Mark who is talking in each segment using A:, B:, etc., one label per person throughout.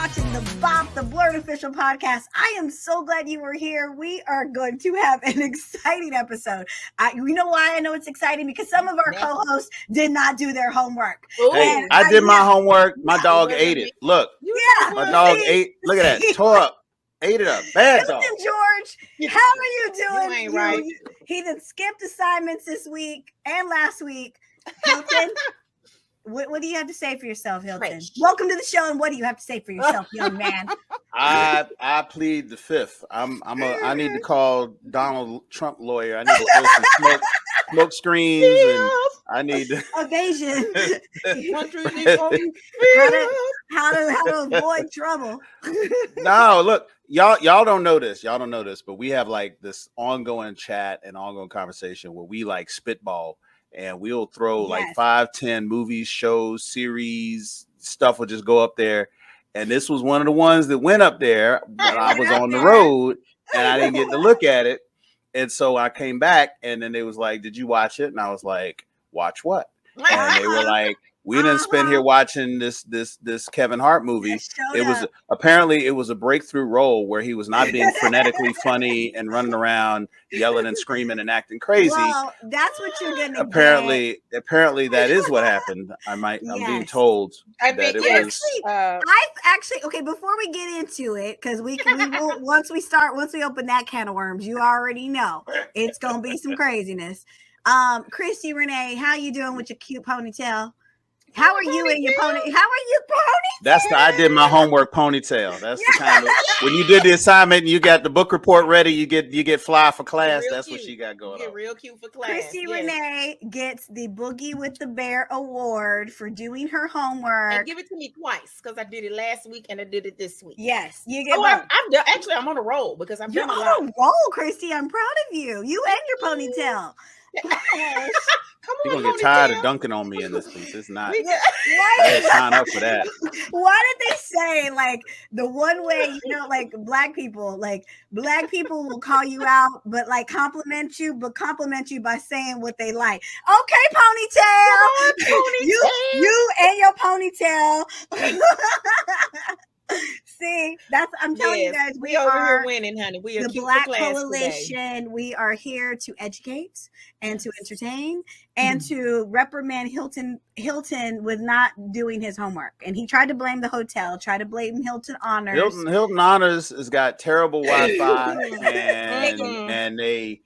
A: watching the BOP, the BLERD official podcast. I am so glad you were here. We are going to have an exciting episode. You know why I know it's exciting? Because some of our co-hosts did not do their homework.
B: Hey, I did my homework. My dog ate it. Look, my dog ate. Look at that. Tore up. Ate it up. Bad dog.
A: Hilton George, how are you doing?
C: You ain't right.
A: He done skipped assignments this week and last week. Hilton, what do you have to say for yourself, Hilton?
C: Fresh.
A: Welcome to the show, and what do you have to say for yourself, young man?
B: I plead the fifth. I need to call Donald Trump lawyer. I need to throw some smoke screens, and I need to
A: evasion. how to avoid trouble.
B: No, look, y'all don't know this. Y'all don't know this, but we have like this ongoing chat and ongoing conversation where we like spitball. And we'll throw like 5-10 movies, shows, series, stuff will just go up there. And this was one of the ones that went up there when I was on the road and I didn't get to look at it. And so I came back and then they was like, "Did you watch it?" And I was like, "Watch what?" And they were like, "We didn't spend here watching this Kevin Hart movie." It was apparently a breakthrough role where he was not being frenetically funny and running around yelling and screaming and acting crazy.
A: Well, that's what you're gonna
B: apparently that is what happened. I'm being told that it was.
A: I've actually okay. Before we get into it, because we will once we open that can of worms, you already know it's gonna be some craziness. Christi Renee, how you doing with your cute ponytail? How are you in your pony? How are you, pony?
B: I did my homework ponytail. That's the kind of when you did the assignment and you got the book report ready, you get fly for class. That's
C: cute.
B: what she got going on.
C: Real cute for class.
A: Christi Renee gets the Boogie with the Bear award for doing her homework.
C: And give it to me twice because I did it last week and I did it this week.
A: Yes, you get.
C: I'm on a roll because I'm
A: You're on a roll, Christi. I'm proud of you. You and your ponytail.
B: You're gonna get tired of dunking on me in this piece. It's not. I didn't sign up for that.
A: Why did they say like the one way, like black people will call you out, but like compliment you by saying what they like. Okay, ponytail. You and your ponytail. See, I'm telling you guys, we
C: over
A: are
C: here winning, honey. We are
A: the Black Coalition. Today. We are here to educate and to entertain and to reprimand Hilton with not doing his homework. And he tried to blame the hotel, tried to blame Hilton Honors.
B: Hilton Honors has got terrible Wi-Fi, and they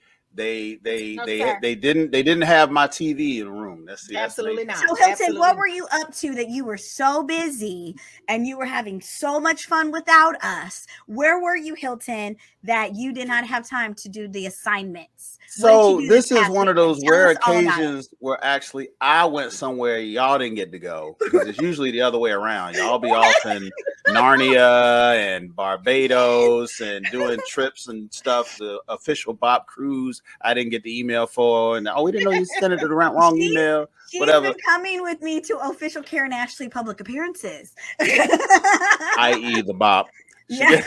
B: didn't have my TV in the room. That's
C: absolutely not.
A: So Hilton, what were you up to that you were so busy and you were having so much fun without us? Where were you, Hilton, that you did not have time to do the assignments?
B: So this is one of those rare occasions where actually I went somewhere y'all didn't get to go, because it's usually the other way around. Y'all be off in Narnia and Barbados and doing trips and stuff. The official BOP cruise I didn't get the email for, and we didn't know you sent it to the wrong email.
A: She's
B: whatever.
A: Been coming with me to official Karan Ashley public appearances,
B: i.e. the BOP.
A: Yeah.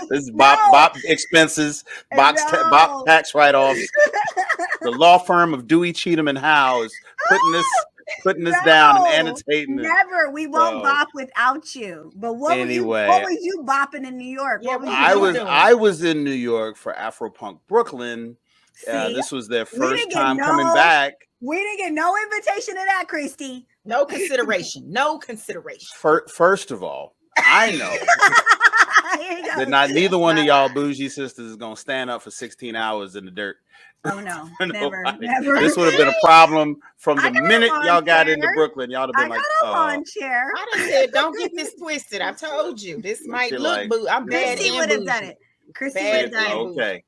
B: This is BOP expenses, BOP tax write-offs. The law firm of Dewey, Cheatham and Howe is putting this down and annotating
A: Never. We won't BOP without you. But what were you bopping in New York?
C: Yeah,
B: I was in New York for Afropunk Brooklyn. This was their first time coming back.
A: We didn't get no invitation to that, Christi.
C: No consideration. No consideration.
B: First of all, I know that neither one of y'all bougie sisters is gonna stand up for 16 hours in the dirt.
A: Oh no, never.
B: This would have been a problem from the minute y'all got into Brooklyn. Y'all have been like,
A: lawn chair.
C: I done said, don't get this twisted. I told you this might look boo. I'm bad.
A: Christi would have done it. Christi would have done it.
B: Okay.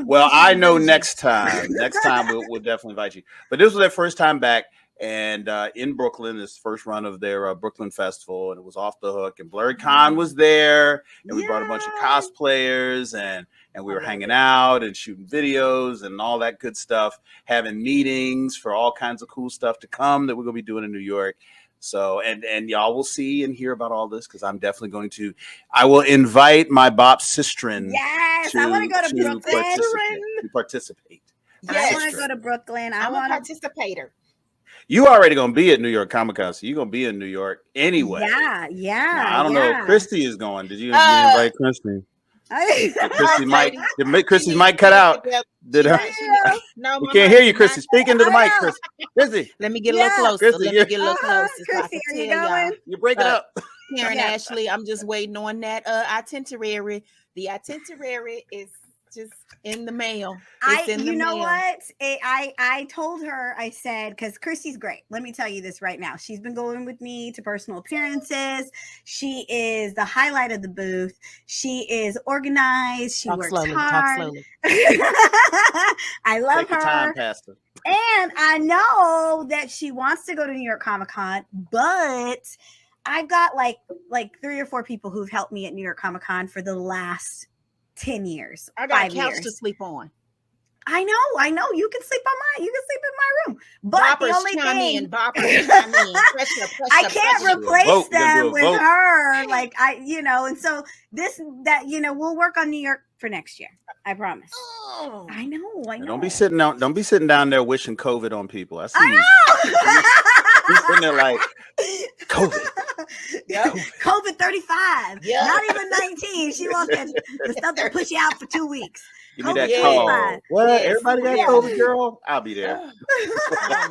B: Well, I know next time. Next time we'll definitely invite you. But this was their first time back. And in Brooklyn, this first run of their Brooklyn Festival, and it was off the hook. And BLERD was there, and we brought a bunch of cosplayers, and we were hanging out and shooting videos and all that good stuff, having meetings for all kinds of cool stuff to come that we're gonna be doing in New York. So, and y'all will see and hear about all this, because I'm definitely going to. I will invite my BOP sistren.
A: Yes, I want to go to Brooklyn
B: to participate.
A: I want to go to Brooklyn.
C: I'm a participator.
B: You already gonna be at New York Comic Con, so you're gonna be in New York anyway.
A: Yeah.
B: Now, I don't know if Christi is going. Did you invite Christi? Christi's mic cut out.
C: No,
B: we can't hear you, Christi. Speak into the mic, Christi.
C: Let me get a little closer.
B: Christi,
C: Let me get a little closer.
A: Christi, are you going?
B: You break it up.
C: Karan Ashley, I'm just waiting on that itinerary. The itinerary is just in the mail.
A: What? I told her, I said, because Christi's great. Let me tell you this right now. She's been going with me to personal appearances. She is the highlight of the booth. She is organized. She works hard.
C: Talk slowly.
A: I love
B: Take
A: her.
B: Your time, Pastor.
A: And I know that she wants to go to New York Comic Con, but I've got like 3 or 4 people who've helped me at New York Comic Con for the last 10 years.
C: I got
A: 5
C: a couch
A: years
C: to sleep on.
A: I know. You can sleep in my room. But the only thing I can't replace them with her. Like and so we'll work on New York for next year. I promise.
C: Oh.
A: I know.
B: Don't be sitting down there wishing COVID on people. I see you. You're sitting there like COVID.
C: Yep.
A: COVID 35. Yep. Not even 19. She won't catch the stuff that push you out for 2 weeks.
B: Give me that call. What? Yes. Everybody got COVID, girl? I'll be there.
C: Oh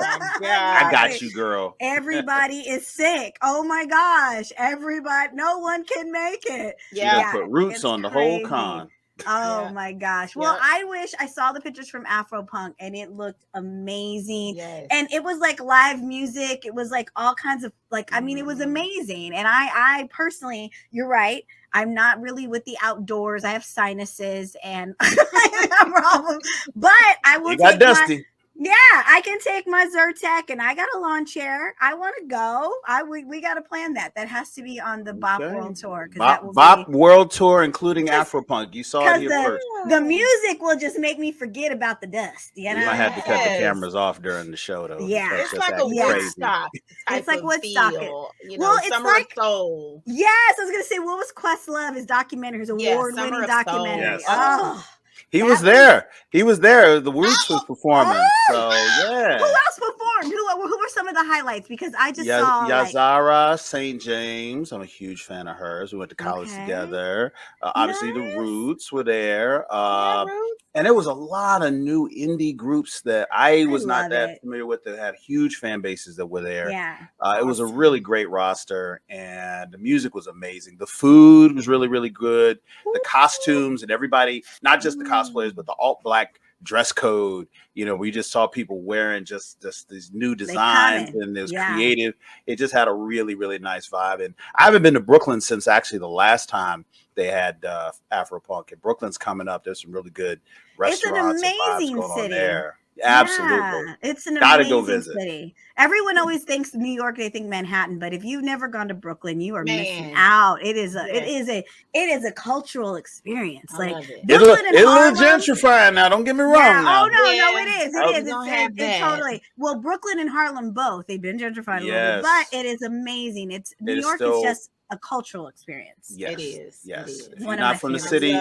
C: my God.
B: I got you, girl.
A: Everybody is sick. Oh my gosh. Everybody. No one can make it.
B: Yeah. Put roots on the whole con.
A: Oh my gosh. Well, I wish I saw the pictures from Afropunk and it looked amazing.
C: Yes.
A: And it was like live music. It was like all kinds of it was amazing. And I personally, you're right. I'm not really with the outdoors. I have sinuses and I have problems. But I will take
B: Dusty.
A: I can take my Zyrtec and I got a lawn chair. I want to go. We got to plan that. That has to be on the BOP World Tour.
B: BOP World Tour, including Afropunk. You saw it here first.
A: The music will just make me forget about the dust. You know?
B: We might have to cut the cameras off during the show, though.
A: Yeah,
C: it's like a Woodstock.
A: It's like Woodstock.
C: It's Summer of Soul.
A: Yes, I was gonna say, what was Questlove? His documentary, his award-winning documentary.
B: Yes.
A: Oh.
B: He was there. The Roots was performing. So yeah.
A: Who else performed? Who were some of the highlights? Because I just saw
B: Yazara St. James. I'm a huge fan of hers. We went to college together. Obviously, the Roots were there. And there was a lot of new indie groups that I was not that familiar with that had huge fan bases that were there.
A: Yeah.
B: It was a really great roster, and the music was amazing. The food was really, really good. The costumes and everybody, not just the cosplayers, but the alt-black dress code. We just saw people wearing just these new designs, and it was creative. It just had a really, really nice vibe. And I haven't been to Brooklyn since actually the last time they had Afropunk. And Brooklyn's coming up. There's some really good restaurants.
A: It's an amazing
B: going
A: city.
B: On there. Absolutely.
A: It's an
B: Gotta
A: amazing
B: go visit.
A: city. Everyone always thinks New York, they think Manhattan, but if you've never gone to Brooklyn, you are missing out. It is a cultural experience. Like
B: it'll gentrifying now. Don't get me wrong. Now.
A: No, it is. It's totally. Well, Brooklyn and Harlem both. They've been gentrified a little bit, but it is amazing. New York is just a cultural experience.
B: Yes,
C: it is.
B: Yes.
C: It is.
B: If you're not from the city,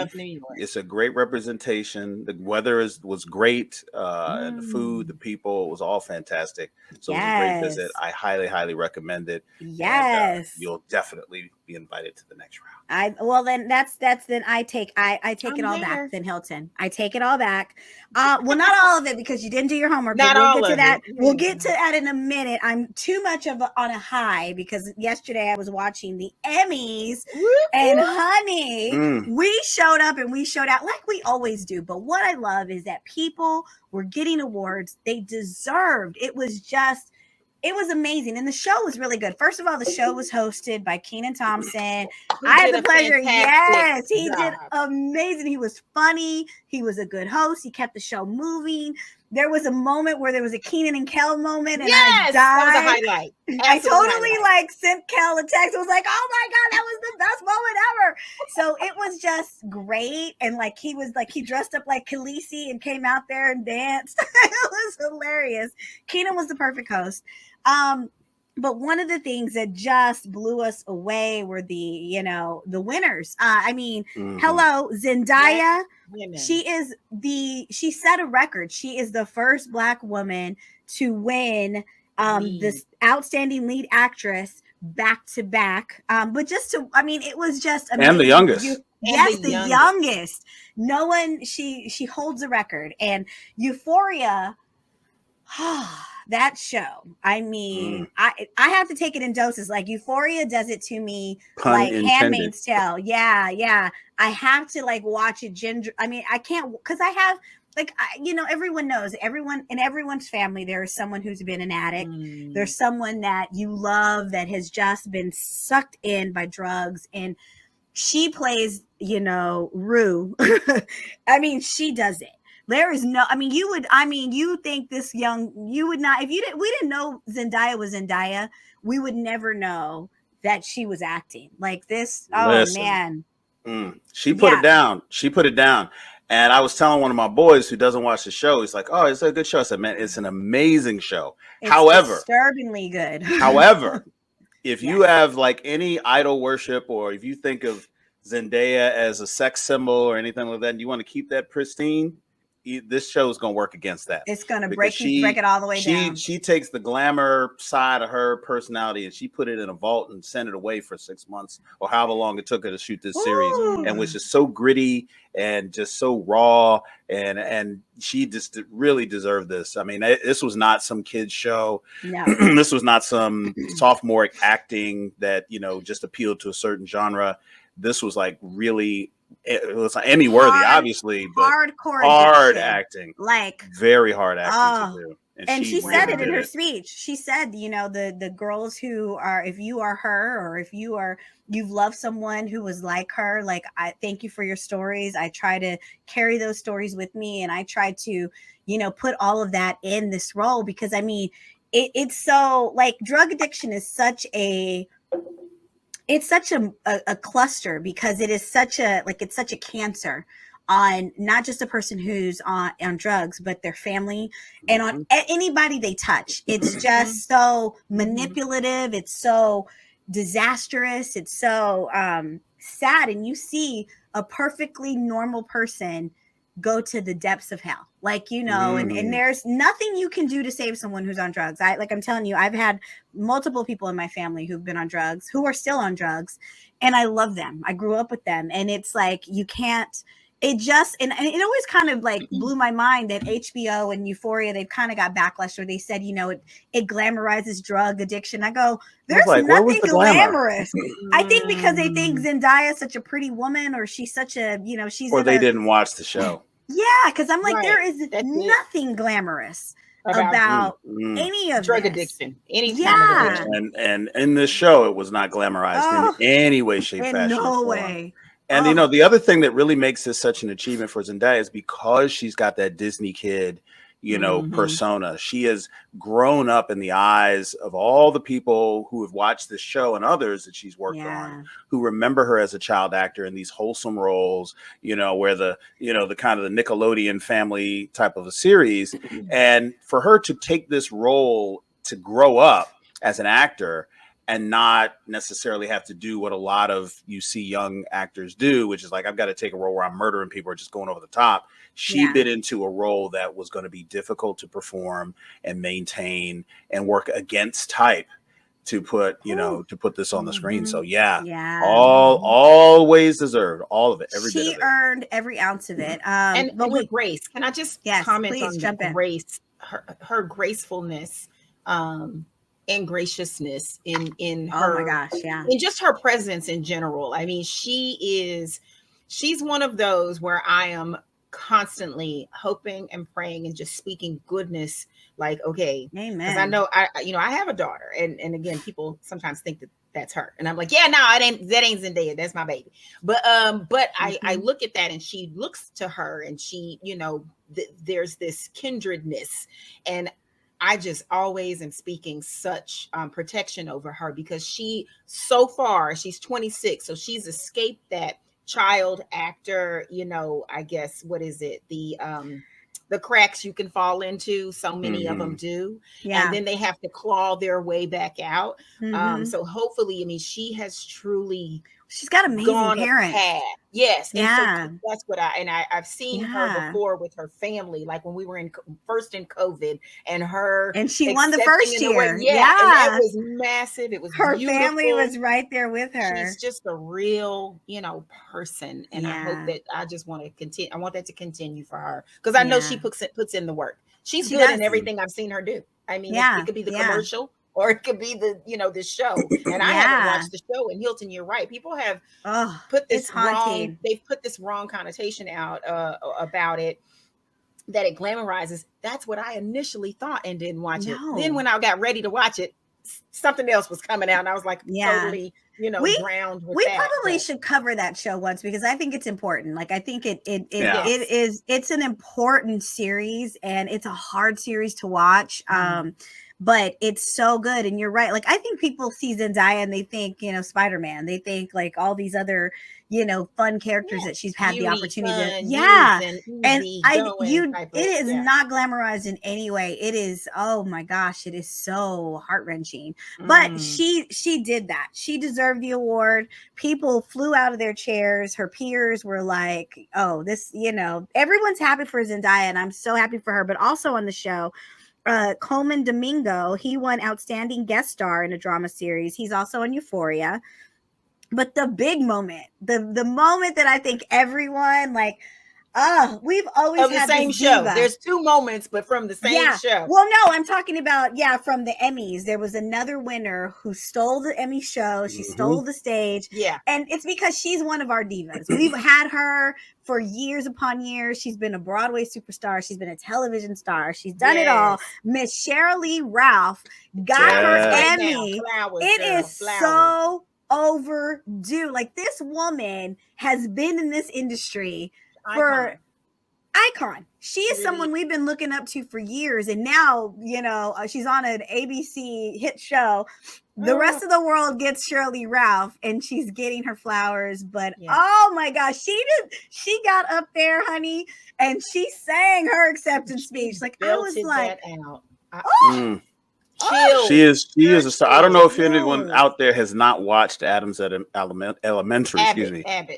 B: it's a great representation. The weather was great, and the food, the people, it was all fantastic. So it was a great visit. I highly, highly recommend it.
A: Yes,
B: and, you'll definitely be invited to the next round.
A: I take it all back. Then Hilton, I take it all back. Well, not all of it because you didn't do your homework.
C: Not all
A: we'll get to
C: of
A: that.
C: it.
A: We'll get to that in a minute. I'm too much on a high because yesterday I was watching the Emmys, and honey, we showed up and we showed out like we always do. But what I love is that people were getting awards they deserved. It was amazing. And the show was really good. First of all, the show was hosted by Kenan Thompson. I had the pleasure. Yes, he did amazing. He was funny. He was a good host. He kept the show moving. There was a moment where there was a Kenan and Kel moment, and I died.
C: That was a highlight.
A: I totally sent Kel a text. I was like, "Oh my God, that was the best moment ever!" So it was just great, and he dressed up like Khaleesi and came out there and danced. It was hilarious. Kenan was the perfect host. But one of the things that just blew us away were the winners. Hello, Zendaya. She set a record. She is the first Black woman to win this outstanding lead actress back to back. But it was just amazing.
B: And the youngest.
A: The youngest. No one, she holds a record. And Euphoria, that show. I mean, I have to take it in doses. Like Euphoria does it to me,
B: Pun
A: like
B: intended.
A: Handmaid's Tale. Yeah. I have to like watch it. I mean, I can't, because I have everyone knows, in everyone's family there is someone who's been an addict. There's someone that you love that has just been sucked in by drugs, and she plays, Rue. I mean, she does it. There is no, you think this young, you would not, we didn't know Zendaya was Zendaya, we would never know that she was acting like this.
B: Listen, man. She put it down. And I was telling one of my boys who doesn't watch the show, he's like, "Oh, it's a good show." I said, "Man, it's an amazing show."
A: It's disturbingly good.
B: However, if you have like any idol worship, or if you think of Zendaya as a sex symbol or anything like that, and you want to keep that pristine, this show is going to work against that.
A: It's going to break it all the way down.
B: She takes the glamour side of her personality and she put it in a vault and sent it away for 6 months or however long it took her to shoot this series, and was just so gritty and just so raw, and she just really deserved this. I mean, this was not some kid's show.
A: No.
B: This was not some sophomoric acting that just appealed to a certain genre. This was like really, it was like Emmy worthy, obviously, but hard acting,
A: like
B: very hard acting to do.
A: And she said it in her speech. She said, the girls who are, if you are her, or if you've loved someone who was like her, like, I thank you for your stories. I try to carry those stories with me, and I try to, put all of that in this role, because I mean, it's so, like, drug addiction is such a cluster, because it is such a cancer on not just a person who's on drugs, but their family and on anybody they touch. It's just so manipulative. It's so disastrous. It's so sad. And you see a perfectly normal person go to the depths of hell, like, and there's nothing you can do to save someone who's on drugs. I'm telling you, I've had multiple people in my family who've been on drugs, who are still on drugs, and I love them. I grew up with them, and it's like, you can't, and it always kind of like blew my mind that HBO and Euphoria, they've kind of got backlash where they said, it glamorizes drug addiction. I go, there's nothing glamorous. I think because they think Zendaya is such a pretty woman, or she's such a,
B: or they didn't watch the show.
A: Yeah, because I'm like, there is nothing glamorous about any of
C: drug addiction, any kind of addiction.
B: And in this show, it was not glamorized in any way, shape, fashion.
A: No way.
B: And the other thing that really makes this such an achievement for Zendaya is because she's got that Disney kid, persona. She has grown up in the eyes of all the people who have watched this show and others that she's worked on, who remember her as a child actor in these wholesome roles, where the kind of the Nickelodeon family type of a series. And for her to take this role, to grow up as an actor and not necessarily have to do what a lot of you see young actors do, which is like, I've got to take a role where I'm murdering people or just going over the top. She bit into a role that was going to be difficult to perform and maintain and work against type to put, to put this on the screen. So always deserved, all of it, every bit of it.
A: She earned every ounce of it.
C: But with grace, can I just comment on the grace, her gracefulness, and graciousness in her,
A: oh my gosh,
C: in just her presence in general. I mean, she's one of those where I am constantly hoping and praying and just speaking goodness, like, okay,
A: amen.
C: Because I know I have a daughter, and again, people sometimes think that that's her, and I'm like, yeah, no, that ain't Zendaya, that's my baby. But I look at that, and she looks to her, and she, there's this kindredness, and I just always am speaking such protection over her, because so far, she's 26. So she's escaped that child actor, I guess, what is it? The cracks you can fall into. So many of them do. Yeah. And then they have to claw their way back out. So hopefully, I mean, she has truly
A: She's got amazing parents.
C: Yes.
A: Yeah.
C: And so that's what I've seen her before with her family, like when we were first in COVID, and
A: she won the first year.
C: Yeah. And it was massive. It was
A: her
C: beautiful.
A: family was right there with her.
C: She's just a real, person. And I hope that I just want to continue. I want that to continue for her, because I know she puts in the work. She's good in everything I've seen her do. I mean, it could be the commercial, or it could be the, this show. And I haven't watched the show. And Hilton, you're right. People have put this wrong. They've put this wrong connotation out about it, that it glamorizes. That's what I initially thought and didn't watch it. Then when I got ready to watch it, something else was coming out, and I was like, totally, drowned with
A: we
C: that.
A: probably should cover that show once, because I think it's important. Like, I think it's an important series, and it's a hard series to watch. But it's so good. And you're right. Like, I think people see Zendaya and they think, Spider-Man. They think like all these other, fun characters that she's had the opportunity to. Yeah. And it is not glamorized in any way. It is, oh my gosh, it is so heart-wrenching. But she did that. She deserved the award. People flew out of their chairs. Her peers were like, oh, this, everyone's happy for Zendaya, and I'm so happy for her. But also on the show, Coleman Domingo, he won Outstanding Guest Star in a Drama Series. He's also on Euphoria. But the big moment, the moment that I think everyone we've always had
C: the same show. There's two moments, but from the same show.
A: Well, no, I'm talking about, from the Emmys. There was another winner who stole the Emmy show. She stole the stage. Yeah. And it's because she's one of our divas. We've had her for years upon years. She's been a Broadway superstar. She's been a television star. She's done it all. Miss Sheryl Ralph got her Emmy. It is so overdue. Like, this woman has been in this industry for icon. She is someone we've been looking up to for years, and now she's on an ABC hit show. The rest of the world gets Sheryl Ralph, and she's getting her flowers. But oh my gosh, she got up there, honey, and she sang her acceptance speech. Like, I was like,
B: she is a star. I don't know if anyone out there has not watched Adams at Elementary.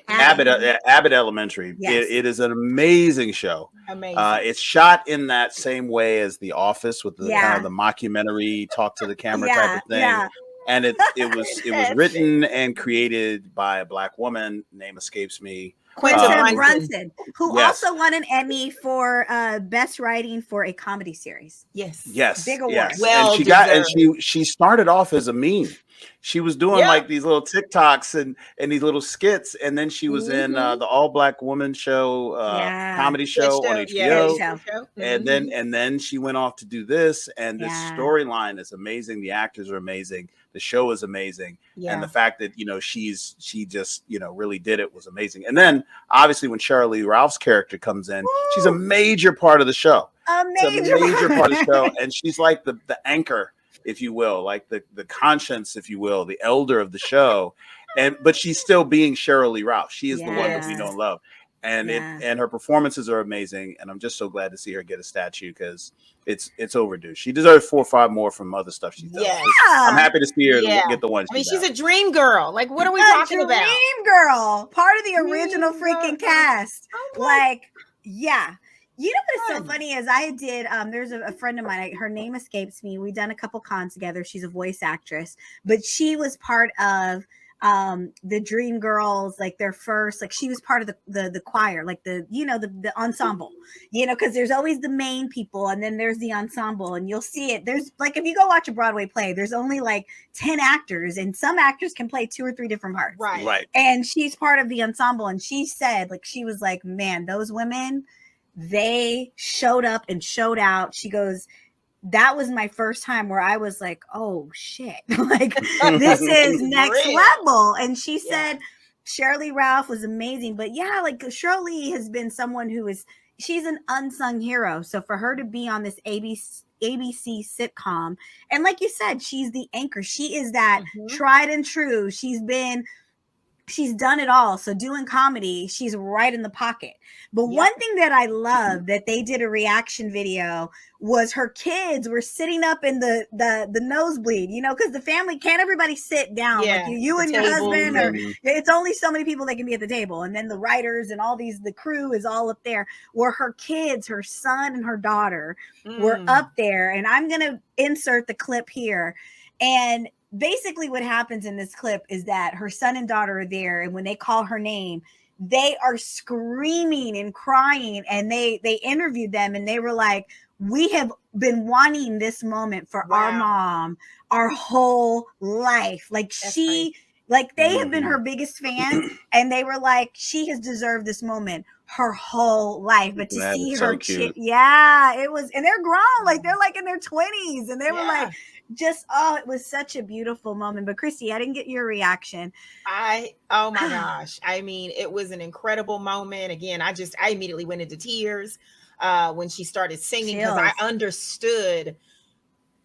B: Abbott Elementary. Yes. It is an amazing show. Amazing. It's shot in that same way as The Office, with the kind of the mockumentary, talk to the camera type of thing. Yeah. And it was written and created by a Black woman. Name escapes me.
A: Quinta Brunson, who also won an Emmy for best writing for a comedy series.
B: Yes,
A: big award.
B: Yes. And she started off as a meme. She was doing like these little TikToks and these little skits, and then she was in the All Black Woman show, comedy show on HBO. And then she went off to do this, and this storyline is amazing. The actors are amazing. The show is amazing. And the fact that, she just, really did it was amazing. And then obviously when Sheryl Ralph's character comes in, she's a major part of the show. A major part of the show. And she's like the anchor, if you will, like the conscience, if you will, the elder of the show. But she's still being Sheryl Ralph. She is the one that we know and love. And and her performances are amazing, and I'm just so glad to see her get a statue, because it's overdue. She deserves 4 or 5 more from other stuff she's done. I'm happy to see her get the one.
C: She's a dream girl. Like, what are we talking about?
A: Dream girl, part of the original freaking cast. You know what's so funny is I did, there's a friend of mine, her name escapes me. We've done a couple cons together. She's a voice actress, but she was part of the Dream Girls, like their first, like she was part of the choir, like the ensemble, because there's always the main people and then there's the ensemble, and you'll see it. There's like, if you go watch a Broadway play, there's only like 10 actors, and some actors can play 2 or 3 different parts.
B: Right.
A: And she's part of the ensemble, and she said, like, she was like, man, those women, they showed up and showed out. She goes, that was my first time where I was like, oh shit, like this is next level. And she said Sheryl Ralph was amazing, but like Shirley has been someone she's an unsung hero. So for her to be on this ABC sitcom, and like you said, she's the anchor. She is that tried and true. She's been she's done it all. So doing comedy, she's right in the pocket. But one thing that I love that they did a reaction video was her kids were sitting up in the nosebleed, you know, because the family can't everybody sit down like you and your husband, or it's only so many people that can be at the table, and then the writers and all the crew is all up there. Where her kids, her son and her daughter were up there, and I'm gonna insert the clip here. And basically what happens in this clip is that her son and daughter are there, and when they call her name, they are screaming and crying. And they interviewed them, and they were like, we have been wanting this moment for our mom our whole life. Like they have been her biggest fans, and they were like, she has deserved this moment her whole life. But to see her kid, it was, and they're grown, like they're like in their 20s, and they were like, just, it was such a beautiful moment. But Christi, I didn't get your reaction.
C: Oh my gosh. I mean, it was an incredible moment. Again, I immediately went into tears when she started singing, because I understood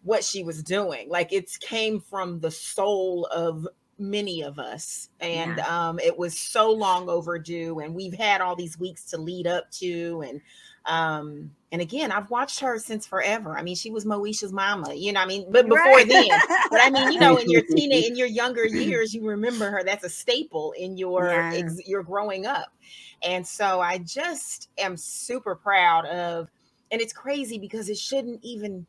C: what she was doing. Like, it came from the soul of many of us, and it was so long overdue, and we've had all these weeks to lead up to, and again, I've watched her since forever. I mean, she was Moesha's mama, you know. I mean, but before then, but I mean, you know, in your younger years, you remember her. That's a staple in your growing up. And so I just am super proud of, and it's crazy because it shouldn't even,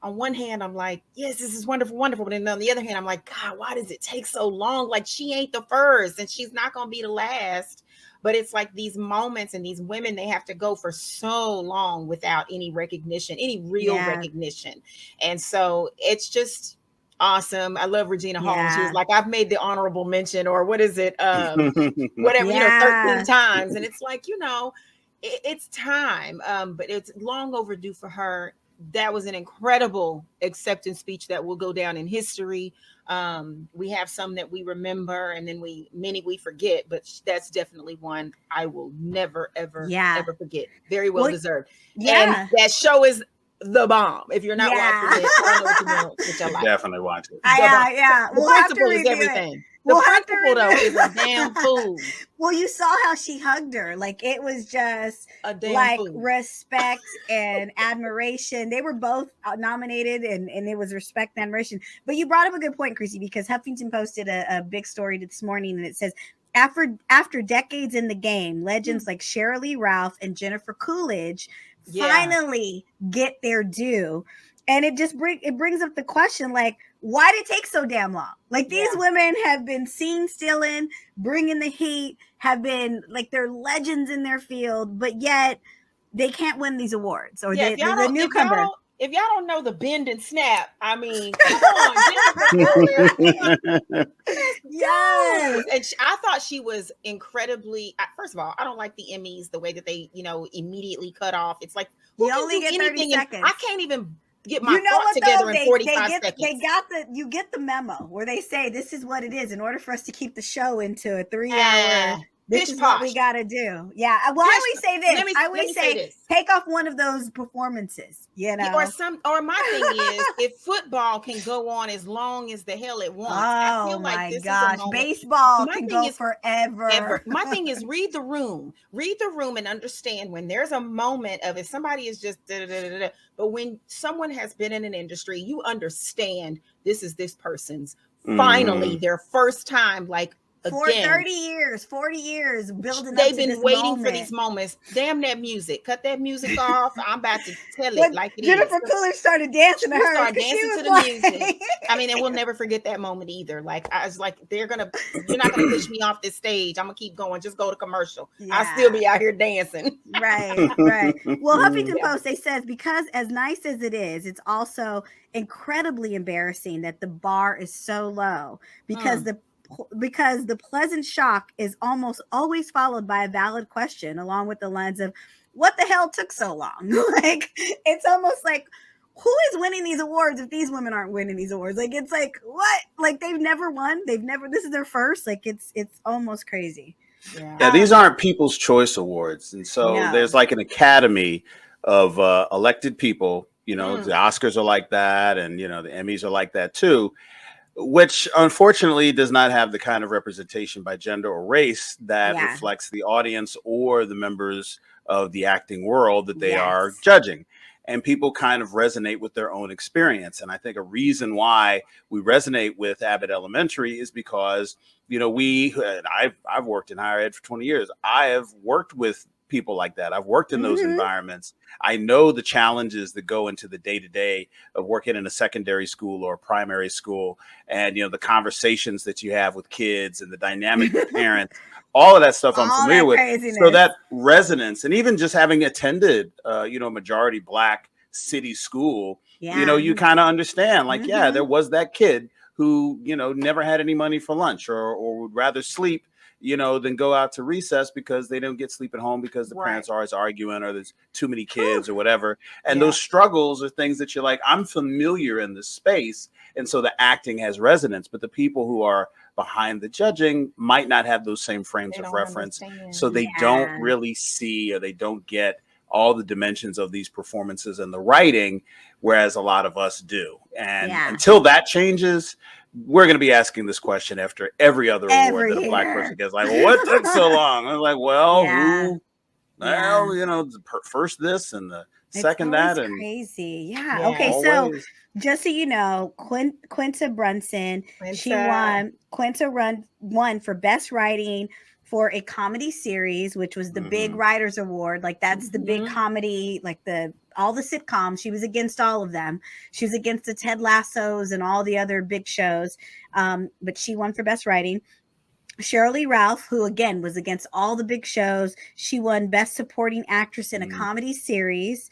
C: on one hand, I'm like, yes, this is wonderful, wonderful. But then on the other hand, I'm like, God, why does it take so long? Like, she ain't the first, and she's not going to be the last. But it's like these moments, and these women, they have to go for so long without any recognition, any real recognition. And so it's just awesome. I love Regina Hall. She was like, I've made the honorable mention, or what is it? Whatever, you know, 13 times. And it's like, you know, it's time. But it's long overdue for her. That was an incredible acceptance speech that will go down in history. We have some that we remember, and then many we forget, but that's definitely one I will never, ever, ever forget. Very well deserved. And that show is the bomb. If you're not watching it, I don't know what you're doing with your life.
B: Definitely watch it.
A: The
C: principal is everything. The principal, though, is a damn fool.
A: Well, you saw how she hugged her. Like, it was just
C: a damn
A: like
C: fool.
A: Respect and admiration. They were both nominated, and it was respect and admiration. But you brought up a good point, Christi, because Huffington posted a big story this morning, and it says, after decades in the game, legends like Sheryl Lee Ralph and Jennifer Coolidge finally get their due. And it just brings up the question, like, why did it take so damn long? Like, these women have been seen stealing, bringing the heat, have been like, they're legends in their field, but yet they can't win these awards, or they're the newcomer.
C: If y'all don't know the bend and snap, I mean, come on. Yes. And I thought she was incredibly, first of all, I don't like the Emmys, the way that they, you know, immediately cut off. It's like,
A: you only get 30 seconds.
C: I can't even get my thought together in 45 seconds.
A: You get the memo where they say, this is what it is. In order for us to keep the show into a 3-hour, this is what we got to do. Yeah. Well, I always say this. I always say take off one of those performances, you know.
C: Or my thing is, if football can go on as long as the hell it wants, I feel like this is a moment.
A: Baseball can go forever.
C: My thing is, read the room and understand when there's a moment of, if somebody is just but when someone has been in an industry, you understand this is this person's finally their first time, like,
A: for 30 years, 40 years building
C: they've been waiting for these moments. Damn that music. Cut that music off. I'm about to tell it like it
A: Jennifer Coolidge started dancing to her.
C: Started dancing to the music. I mean, and we'll never forget that moment either. Like, I was like, you're not gonna push me off this stage. I'm gonna keep going. Just go to commercial. I'll still be out here dancing.
A: Right. Well, Huffington Post, they says, because as nice as it is, it's also incredibly embarrassing that the bar is so low, because the pleasant shock is almost always followed by a valid question, along with the lines of, what the hell took so long? Like, it's almost like, who is winning these awards if these women aren't winning these awards? Like, it's like, what? Like, they've never won. This is their first. Like, it's almost crazy.
B: Yeah, these aren't People's Choice Awards. And so there's like an academy of elected people, you know, the Oscars are like that. And, you know, the Emmys are like that too. which unfortunately does not have the kind of representation by gender or race that
A: Yeah.
B: reflects the audience or the members of the acting world that they are
A: Yes.
B: judging. And people kind of resonate with their own experience. And I think a reason why we resonate with Abbott Elementary is because, you know, I've worked in higher ed for 20 years. I have worked with people like that. I've worked in those environments. I know the challenges that go into the day-to-day of working in a secondary school or a primary school, and, you know, the conversations that you have with kids and the dynamic with parents. All of that stuff I'm
A: All
B: familiar
A: that
B: with.
A: craziness.
B: So that resonance, and even just having attended, you know, majority Black city school, you know, you kind of understand, like, yeah, there was that kid who, you know, never had any money for lunch, or would rather sleep, you know, than go out to recess because they don't get sleep at home because the parents are always arguing, or there's too many kids or whatever. And those struggles are things that you're like, I'm familiar in this space. And so the acting has resonance, but the people who are behind the judging might not have those same frames of reference. So they don't really see, or they don't get all the dimensions of these performances and the writing, whereas a lot of us do. And until that changes, we're going to be asking this question after every other award that a Black person gets. Like, well, what took so long? I'm like, well, well, you know, first this and the second that, and
A: crazy. Yeah. Okay. So just so you know, Quinta Brunson, Quinta won for best writing for a comedy series, which was the big writers award. Like, that's the big comedy, like all the sitcoms. She was against all of them. She was against the Ted Lassos and all the other big shows. But she won for best writing. Shirley Ralph, who again was against all the big shows, she won Best Supporting Actress in a Comedy Series.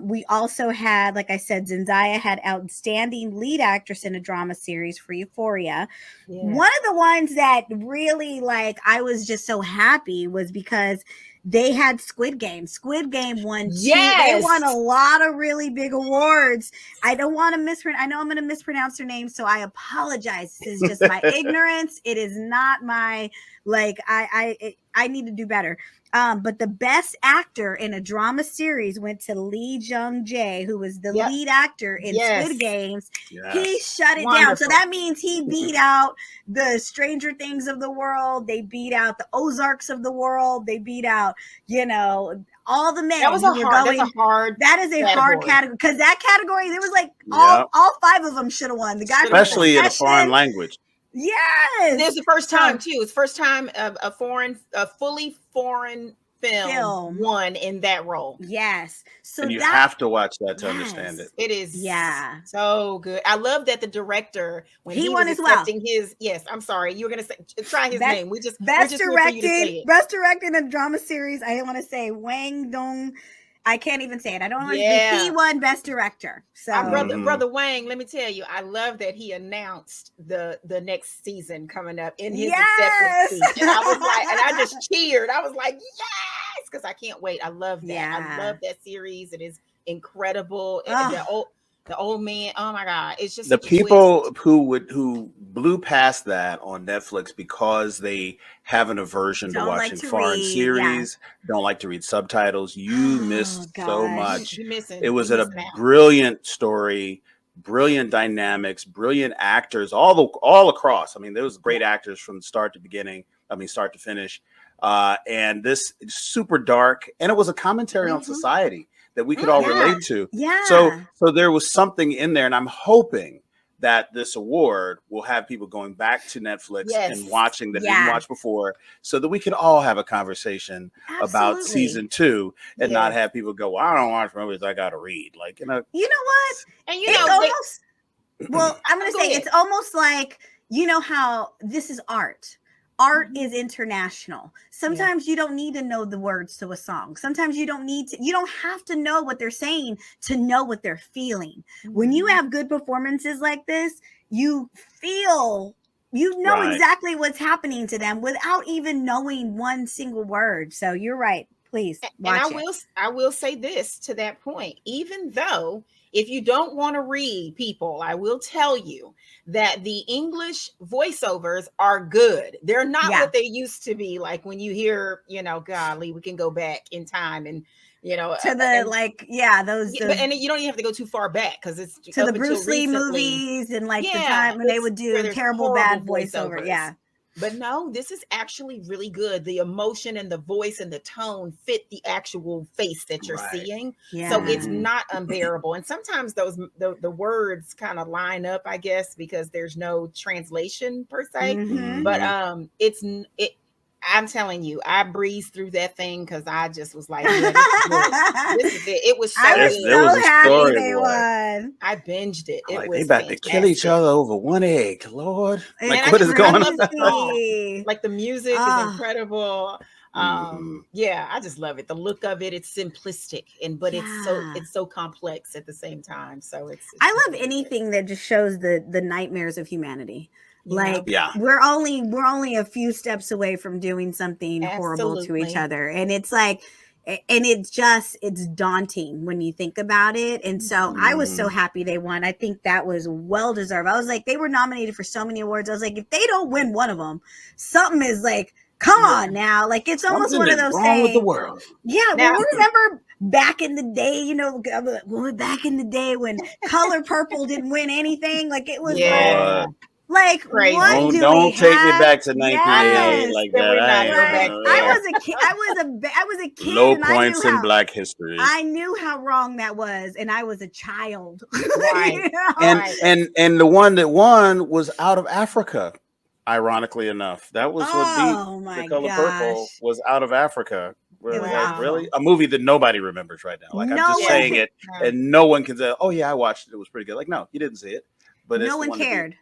A: We also had, like I said, Zendaya had Outstanding Lead Actress in a Drama Series for Euphoria. One of the ones that really, like, I was just so happy was because they had Squid Game. Squid Game won they won a lot of really big awards. I don't want to I know I'm going to mispronounce her name, so I apologize. This is just my ignorance. It is not my, like, I need to do better. But the best actor in a drama series went to Lee Jung-jae, who was the lead actor in Squid Games. He shut it down. So that means he beat out the Stranger Things of the world. They beat out the Ozarks of the world. They beat out, you know, all the men.
C: That is a hard
A: category, because that category, there was like all five of them should have won. The guy,
B: especially in a foreign language.
A: Yes,
C: it's the first time too. It's the first time a fully foreign film won in that role.
A: Yes, so
B: and you have to watch that to understand it.
C: It is so good. I love that the director, when he won was accepting his I'm sorry, you were gonna say try his name.
A: Best directed in a drama series. I want to say Wang Dong. I can't even say it. I don't want to. He won Best Director. So
C: brother Wang, let me tell you, I love that he announced the next season coming up in his acceptance speech. And I was like, and I just cheered. I was like, yes, because I can't wait. I love that. I love that series. It is incredible. The old man. Oh my God. It's just
B: the people who blew past that on Netflix because they have an aversion to watching foreign series, don't like to read subtitles. You missed so much. It was a brilliant story, brilliant dynamics, brilliant actors, all across. I mean, there was great actors from start to finish. And this is super dark, and it was a commentary on society that we could all relate to. So there was something in there, and I'm hoping that this award will have people going back to Netflix and watching that didn't watch before, so that we can all have a conversation about season 2 and not have people go, well, I don't watch movies, I gotta read. Like, you know
A: what? And I'm gonna say it's almost like, you know how this is art. Art is international. Sometimes you don't need to know the words to a song. Sometimes you don't have to know what they're saying to know what they're feeling. When you have good performances like this, you feel, exactly what's happening to them without even knowing one single word. So you're right. Please watch
C: I will say this to that point. Even though if you don't want to read, people, I will tell you that the English voiceovers are good. They're not what they used to be. Like when you hear, golly, we can go back in time and,
A: to the those
C: and you don't even have to go too far back because it's
A: to the Bruce Lee movies and the time when they would do terrible bad voiceover. Yeah.
C: But no, this is actually really good. The emotion and the voice and the tone fit the actual face that you're seeing. Yeah. So it's not unbearable. And sometimes the words kind of line up, I guess, because there's no translation per se. Mm-hmm. But I'm telling you, I breezed through that thing because I just was like, this is it. It was so
A: I was so happy they won.
C: I binged it. It was
B: they about
C: fantastic.
B: to kill each other over one egg, Lord. Like, what is going on?
C: Like the music is incredible. Yeah, I just love it. The look of it, it's simplistic but it's so complex at the same time. So it's
A: I love anything that just shows the nightmares of humanity. We're only a few steps away from doing something horrible to each other, and it's like, and it's daunting when you think about it. And so I was so happy they won. I think that was well deserved. I was like, they were nominated for so many awards. I was like, if they don't win one of them, something is like, come on now. Like, it's almost one of those things
B: with the world.
A: Yeah. Well, remember back in the day, back in the day when Color Purple didn't win anything, like it was like
C: crazy.
B: Don't take me back to 1988 like that.
A: I was a kid.
B: Low points in Black history.
A: I knew how wrong that was, and I was a child.
C: Right.
B: And the one that won was out of Africa. Ironically enough, that was what beat The Color Purple was out of Africa. Like, really? A movie that nobody remembers right now. Like, I'm just saying it, and no one can say, "Oh yeah, I watched it. It was pretty good." Like, no, you didn't see it, but
A: no one cared.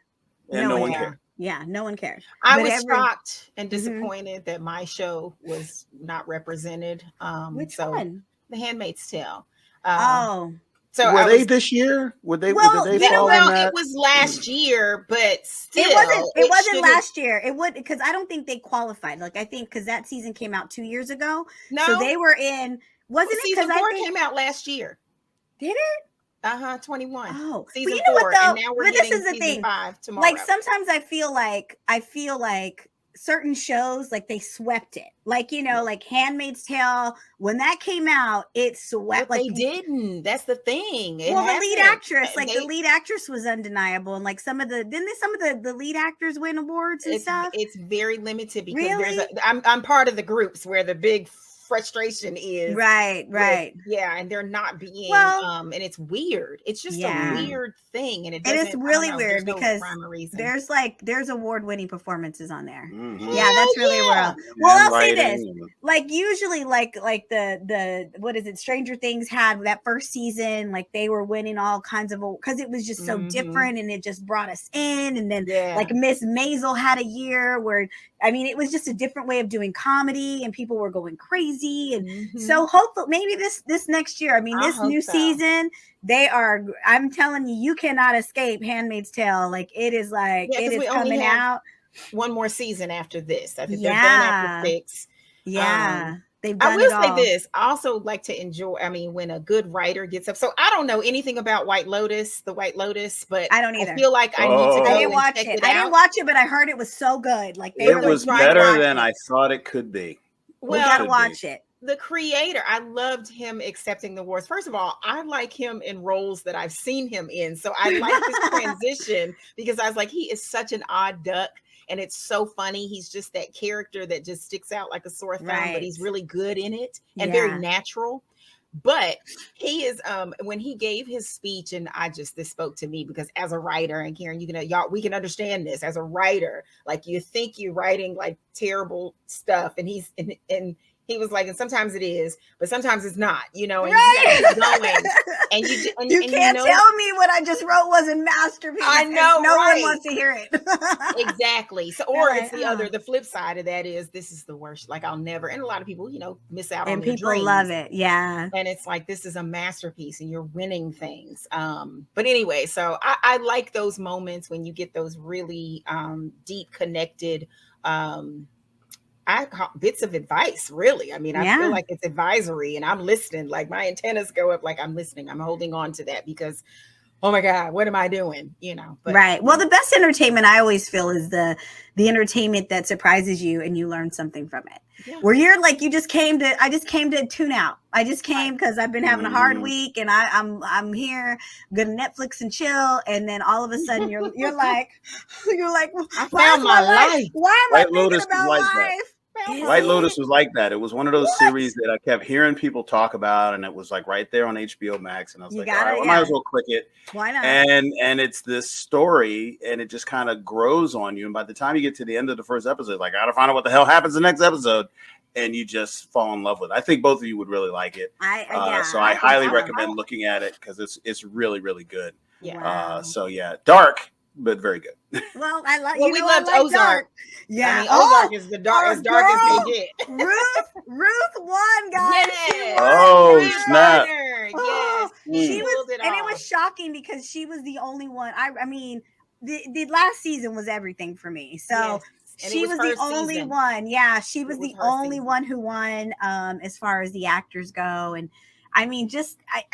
B: And no one cared.
A: Yeah, no one cared.
C: I was shocked and disappointed that my show was not represented.
A: Which one?
C: The Handmaid's Tale.
B: So were they this year? Did they fall in that?
C: It was last year, but still,
A: it wasn't last year. It would, because I don't think they qualified. Like, I think because that season came out 2 years ago. No, so they were in. Wasn't it?
C: Season 4 came out last year.
A: Did it?
C: 21.
A: Oh,
C: season 4,
A: what, though?
C: and now we're
A: this is the
C: season
A: thing.
C: 5 tomorrow.
A: Like, sometimes I feel like certain shows, like, they swept it. Like, like Handmaid's Tale, when that came out, it swept.
C: But they didn't. That's the thing.
A: The lead actress, the lead actress was undeniable, and like some of the lead actors win awards and stuff.
C: It's very limited because I'm part of the groups where the big frustration is
A: right
C: and they're not being and it's weird. It's just a weird thing, and it's really weird because there's award-winning performances on there. That's really well. I'll say this, like, usually like the what is it, Stranger Things had that first season, like they were winning all kinds of, because it was just so different, and it just brought us in. And then like Miss Maisel had a year where, I mean, it was just a different way of doing comedy, and people were going crazy. And so hopefully maybe this next year, I mean, this new season, I'm telling you, you cannot escape Handmaid's Tale. Like, it is it is coming out. One more season after this. I think they're done after 6.
A: They've done
C: I will say this. I also like to enjoy, when a good writer gets up. So I don't know anything about The White Lotus, but
A: I don't either.
C: I feel like I need to go. I didn't watch it.
A: I didn't watch it, but I heard it was so good. Like,
B: it was better than I thought it could be.
A: We gotta watch it.
C: The creator, I loved him accepting the awards. First of all, I like him in roles that I've seen him in. So I like this transition because I was like, he is such an odd duck. And it's so funny. He's just that character that just sticks out like a sore thumb, but he's really good in it and very natural. But he is, when he gave his speech, and this spoke to me because as a writer, and Karen, we can understand this as a writer, like, you think you're writing like terrible stuff, and he was like, and sometimes it is, but sometimes it's not, and you keep going. And you
A: can't tell me what I just wrote wasn't masterpiece.
C: I know,
A: no one wants to hear it.
C: Exactly. So, or it's the flip side of that is, this is the worst. Like, I'll never, and a lot of people, miss out on their dreams. And people
A: love it. Yeah.
C: And it's like, this is a masterpiece and you're winning things. But anyway, so I like those moments when you get those really deep connected, bits of advice, really. I mean, I feel like it's advisory and I'm listening, like my antennas go up, like I'm listening, I'm holding on to that because, oh my God, what am I doing? You know, but,
A: right. Well, the best entertainment I always feel is the entertainment that surprises you and you learn something from it. Yeah. Where you're like, I just came to tune out. I just came because I've been having a hard week and I'm here, I'm gonna Netflix and chill. And then all of a sudden you're like,
C: I found my life.
A: Why am I thinking about life?
B: White Lotus was like that. It was one of those series that I kept hearing people talk about, and it was like right there on HBO Max. And I was all right, well, I might as well click it.
A: Why not?
B: And it's this story, and it just kind of grows on you. And by the time you get to the end of the first episode, like I gotta find out what the hell happens in the next episode, and you just fall in love with it. I think both of you would really like it. So I highly recommend looking at it because it's really, really good.
C: Yeah.
B: So yeah, dark, but very good.
A: Well, I like.
C: We loved Ozark.
A: Dark. Yeah,
C: I mean, Ozark is as dark as they get.
A: Ruth won, guys.
C: Yes.
B: Oh snap!
C: Yes,
A: she was, and it was shocking because she was the only one. I mean, the last season was everything for me. So.
C: Yes.
A: She was the only one. Yeah, she was the only one who won as far as the actors go. And I mean,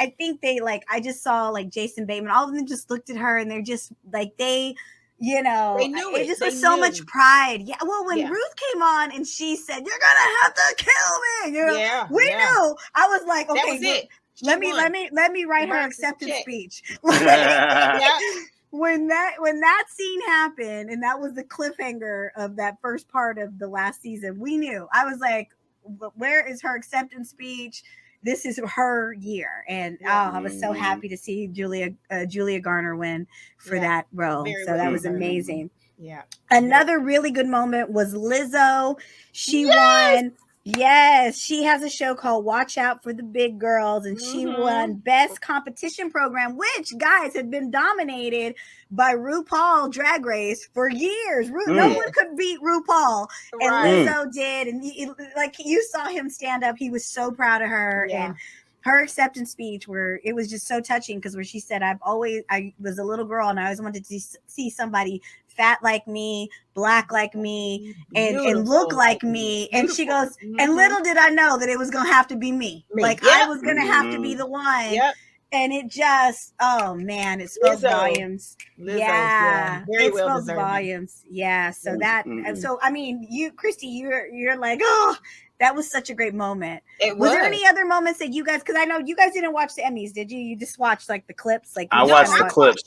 A: I think they I just saw like Jason Bateman, all of them just looked at her and they're just like, they knew it just was so much pride. Yeah. Well, when Ruth came on and she said, "You're gonna have to kill me," we knew. I was like, okay,
C: that was it.
A: Let me write her acceptance speech. When that scene happened and that was the cliffhanger of that first part of the last season, we knew. I was like, where is her acceptance speech? This is her year. And I was so happy to see Julia Garner win for that role. That was amazing.
C: Yeah.
A: Another really good moment was Lizzo. She won. Yes, she has a show called Watch Out for the Big Girls, and she won Best Competition Program, which, guys, had been dominated by RuPaul Drag Race for years. No one could beat RuPaul, and Lizzo did. And you saw him stand up. He was so proud of her, and her acceptance speech, where it was just so touching, because where she said, I was a little girl and I always wanted to see somebody fat like me, black like me, and look like me. And she goes, and little did I know that it was going to have to be me. I was going to have to be the one.
C: Yep.
A: And it just, oh man, it spoke volumes.
C: Lizzo,
A: it spoke volumes. Yeah. So so I mean, Christi, you're like, oh, that was such a great moment. Was there any other moments that you guys? Because I know you guys didn't watch the Emmys, did you? You just watched like the clips.
B: I watched the clips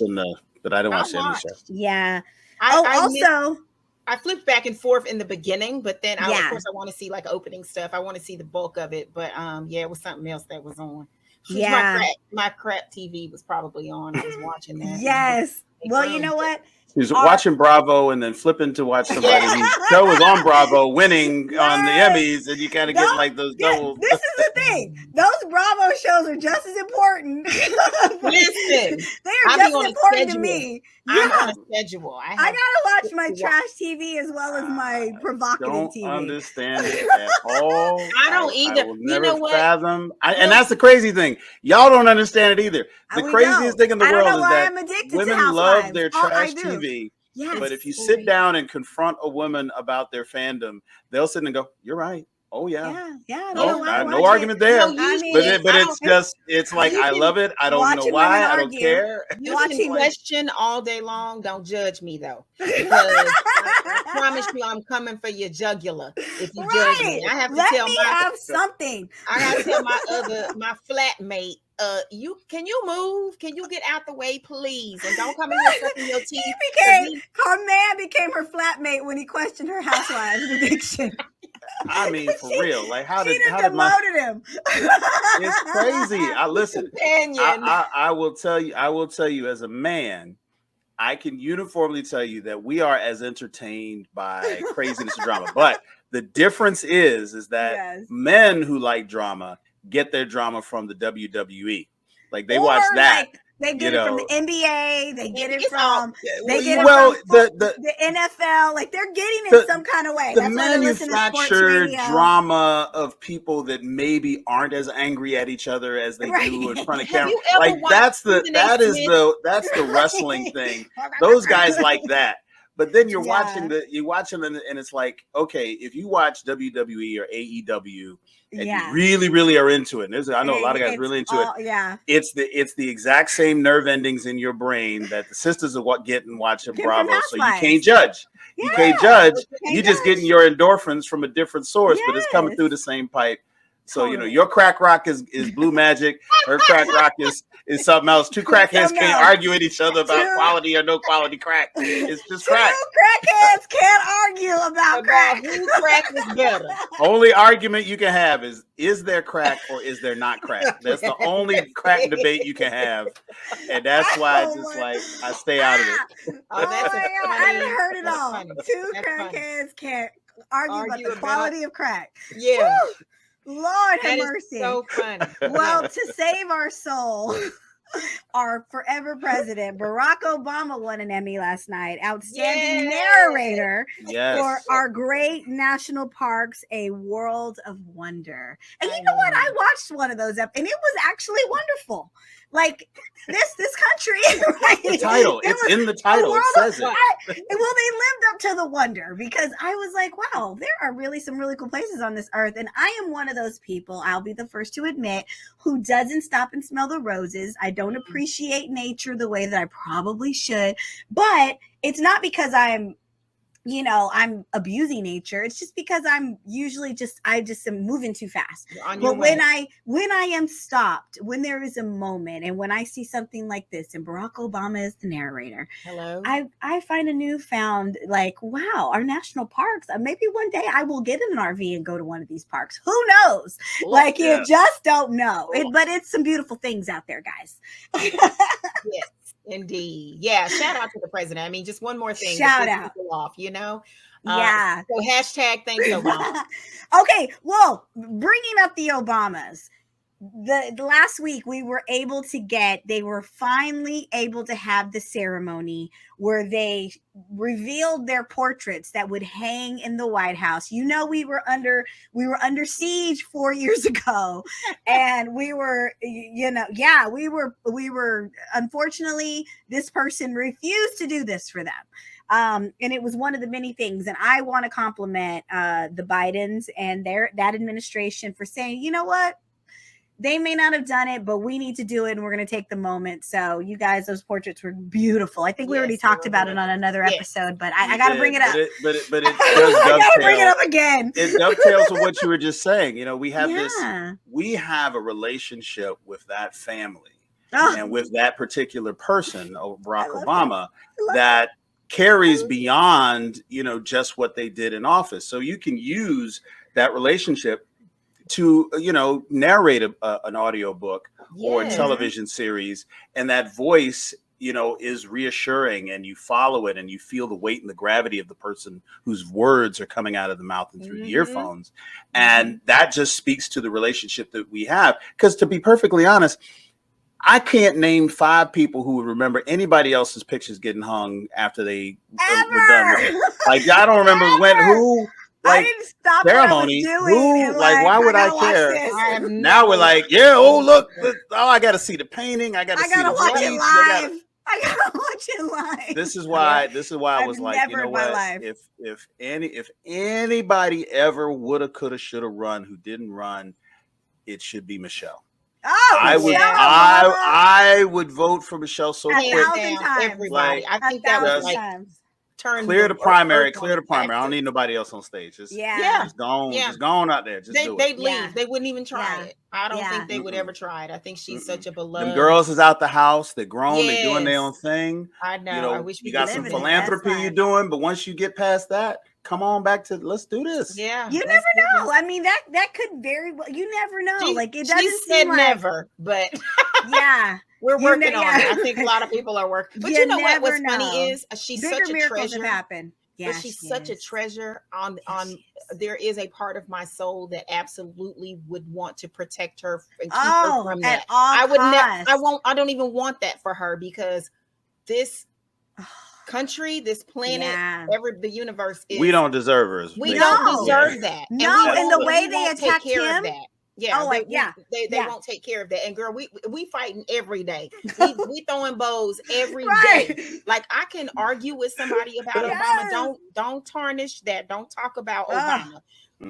B: but I didn't watch the Emmys show.
A: Yeah.
C: I flipped back and forth in the beginning, but then of course I want to see like opening stuff. I want to see the bulk of it, but it was something else that was on. My crap TV was probably on. I was watching that.
A: Yes. Well, you know what?
B: She was watching Bravo and then flipping to watch somebody whose show was on Bravo winning on the Emmys, and you kind of get like those double.
A: This is the thing; those Bravo shows are just as important.
C: Listen,
A: they are just as important to me.
C: I'm on a schedule. I
A: gotta watch my trash TV as well as my provocative TV.
B: I don't understand it at all.
C: I don't either.
B: I will never fathom. And that's the crazy thing. Y'all don't understand it either. The craziest thing in the world is that women love their trash TV.
A: Yes.
B: But if you sit down and confront a woman about their fandom, they'll sit and go, "You're right. Oh yeah. No argument there." It's like, I love it. I don't know why. I don't care.
C: You can question all day long. Don't judge me though, because I promise you, I'm coming for your jugular. If you judge me, I have to tell
A: something.
C: I have to tell my flatmate. Can you move? Can you get out the way, please? And don't come in here sucking your teeth.
A: Her man became her flatmate when he questioned her housewives addiction.
B: I mean, for real. Like, how did
A: him?
B: It's crazy. I will tell you as a man, I can uniformly tell you that we are as entertained by craziness and drama. But the difference is that men who like drama get their drama from the WWE. Like, they watch that.
A: They get it from the NBA. They get it from the NFL. Like, they're getting it some kind of way.
B: The manufactured drama of people that maybe aren't as angry at each other as they do in front of camera. Like, that's the wrestling thing. Those guys like that. But then you're watching and it's like, okay, if you watch WWE or AEW and you really, really are into it, and I know a lot of guys really into it.
A: Yeah,
B: it's the exact same nerve endings in your brain that the sisters are watching Bravo. So you can't judge. You can't judge. You're just getting your endorphins from a different source, but it's coming through the same pipe. So, your crack rock is Blue Magic. Her crack rock is something else. Two crackheads can't argue with each other about quality or no quality crack. It's just crack.
A: Two crackheads can't argue about crack.
C: Who crack is better.
B: Only argument you can have is there crack or is there not crack? That's the only crack debate you can have. And that's why I stay out of it.
C: Oh, that's
A: my God. I done heard it all.
C: Funny.
A: Two crackheads can't argue about the quality of crack.
C: Yeah.
A: Woo! Lord have mercy.
C: So funny.
A: Well, to save our soul, our forever president, Barack Obama won an Emmy last night. Outstanding narrator for our great national parks, A World of Wonder. And you know what? I watched one of those and it was actually wonderful. Like this country, right?
B: The title. It's in the title. It says it.
A: Well, they lived up to the wonder because I was like, wow, there are really some really cool places on this earth. And I am one of those people, I'll be the first to admit, who doesn't stop and smell the roses. I don't appreciate nature the way that I probably should. But it's not because I'm abusing nature. It's just because I'm usually I just am moving too fast. But when I am stopped, when there is a moment, and when I see something like this, and Barack Obama is the narrator, I find a newfound wow, our national parks. Maybe one day I will get in an RV and go to one of these parks. Who knows? You just don't know. But it's some beautiful things out there, guys.
C: Yes. Indeed. Yeah. Shout out to the president. I mean, just one more thing.
A: Shout out.
C: Off, So hashtag thanks, Obama.
A: Okay. Well, bringing up the Obamas. The last week they were finally able to have the ceremony where they revealed their portraits that would hang in the White House. We were under siege 4 years ago, and we were unfortunately, this person refused to do this for them. And it was one of the many things. And I want to compliment the Bidens and that administration for saying, you know what? They may not have done it, but we need to do it, and we're going to take the moment. So, you guys, those portraits were beautiful. I think we already talked about it on another episode, but I got to bring it up.
B: But it does dovetail.
A: I got to bring it up again.
B: It dovetails with what you were just saying. We have we have a relationship with that family and with that particular person, Barack Obama, that carries beyond, just what they did in office. So you can use that relationship to narrate an audio book or a television series, and that voice is reassuring, and you follow it and you feel the weight and the gravity of the person whose words are coming out of the mouth and through the earphones. And that just speaks to the relationship that we have, because to be perfectly honest, I can't name 5 people who would remember anybody else's pictures getting hung after they were done with it. I don't remember who.
A: I didn't stop
B: ceremony.
A: What I was doing.
B: Why would I care? Now we're look, I got to see the painting. I got to
A: watch it live. I gotta watch it live.
B: This is why I was like, you know what? If anybody ever woulda, coulda, shoulda run who didn't run, it should be Michelle. I would vote for Michelle so quick.
C: Everybody. I think that was
B: clear the primary. I don't need nobody else on stage. Just gone out there. They'd
C: leave. Yeah. They wouldn't even try it. I don't think they would ever try it. I think she's such a beloved.
B: Them girls is out the house. They're grown. They're doing their own thing.
C: I know. I wish
B: you got some philanthropy you're doing, but once you get past that, come on back to let's do this.
C: Yeah.
A: You never know. I mean, that could very well. You never know. It doesn't
C: she said
A: seem
C: never, but
A: yeah.
C: We're working on it. I think a lot of people are working. But you know what's funny is she's
A: bigger
C: such a
A: miracles
C: treasure.
A: Have happened.
C: Yeah, but she's such a treasure. There is a part of my soul that absolutely would want to protect her and keep her from that. I would never. I won't. I don't even want that for her, because this country, this planet, the universe is.
B: We don't deserve her.
C: We don't deserve that.
A: No, and the way they attacked him.
C: Yeah,
A: Oh,
C: they won't take care of that. And girl, we fighting every day. We throwing bows every day. Like I can argue with somebody about Obama. Don't tarnish that. Don't talk about Obama.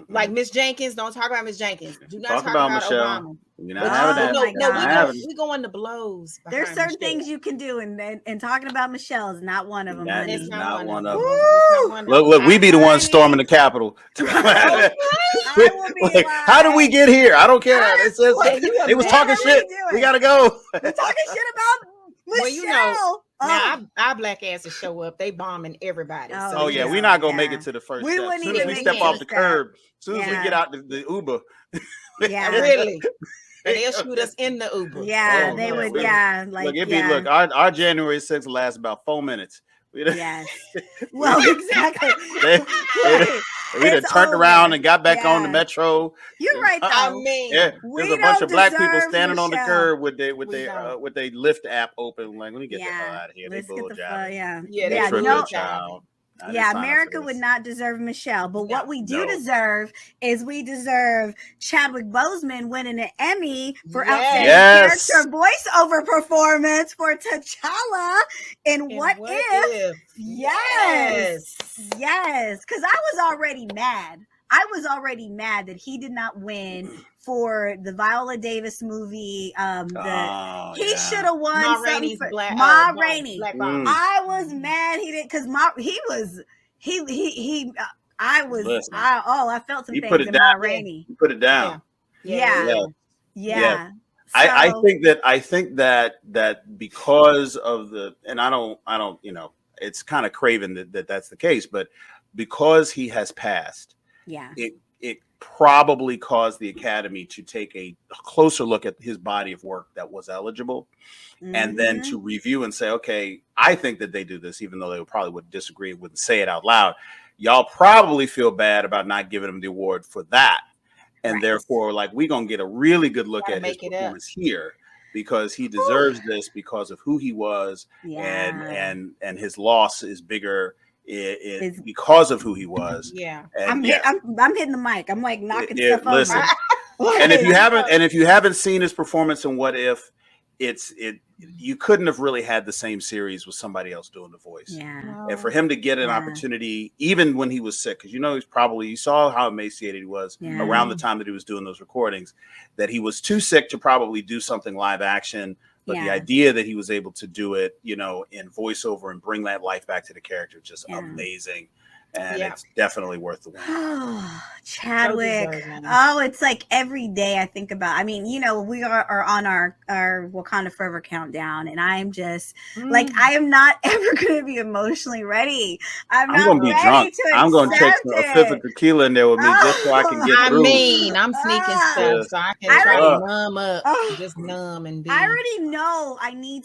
C: Like Miss Jenkins, don't talk about Miss Jenkins. Do not talk about
B: Michelle.
C: Obama.
B: You're not having
C: No, we go into blows.
A: There's certain things you can do, and talking about Michelle is not one of them.
B: That
A: honey.
B: is not one of them. Look, we be the ones storming the Capitol.
A: I will be like,
B: how did we get here? I don't care. They was talking shit. We gotta go.
A: They're talking shit about Michelle.
C: Well, you know, now our black asses show up. They bombing everybody.
B: Oh yeah, we're not gonna make it to the first step. As soon as we step off the curb, as soon as we get out the Uber.
A: Yeah,
C: really. And they'll shoot us in the Uber.
A: Yeah, they would. Yeah, like
B: look, our January 6th lasts about 4 minutes.
A: Yes. Well, exactly.
B: We done turned around and got back on the metro.
A: You're right, though.
C: I mean,
B: there's a bunch of black people standing on the curb with their Lyft app open. Like, let me get the hell out of here. They bullshit.
A: Yeah, America would not deserve Michelle, but what we do deserve is we deserve Chadwick Boseman winning an Emmy for outstanding character voiceover performance for T'Challa in What If? Yes, because I was already mad. That he did not win for the Viola Davis movie. He should have won something for Ma Rainey. I was mad he didn't, because I felt some things in Ma Rainey.
B: He put it down.
A: Yeah.
B: I think that because of and I don't, it's kind of craven that's the case, but because he has passed, it probably caused the Academy to take a closer look at his body of work that was eligible, and then to review and say, okay, I think that they do this, even though they probably would disagree, wouldn't say it out loud. Y'all probably feel bad about not giving him the award for that. And therefore, like, we're going to get a really good look at his performance here, because he deserves this because of who he was, and his loss is bigger because of who he was.
A: I'm hitting the mic. I'm like knocking stuff over.
B: Listen, and if you haven't seen his performance in What If, you couldn't have really had the same series with somebody else doing the voice. And for him to get an opportunity, even when he was sick, because you saw how emaciated he was around the time that he was doing those recordings, that he was too sick to probably do something live action. But the idea that he was able to do it, in voiceover and bring that life back to the character, just amazing. And it's definitely worth the win.
A: Chadwick. It's like every day I think about, we are on our Wakanda Forever countdown, and I'm just like, I am not ever going to be emotionally ready. I'm
B: going to be drunk. I'm going to take a fifth of tequila in there with me just so I can get through.
C: I'm sneaking stuff so I can try to numb up, just numb and be.
A: I already know I need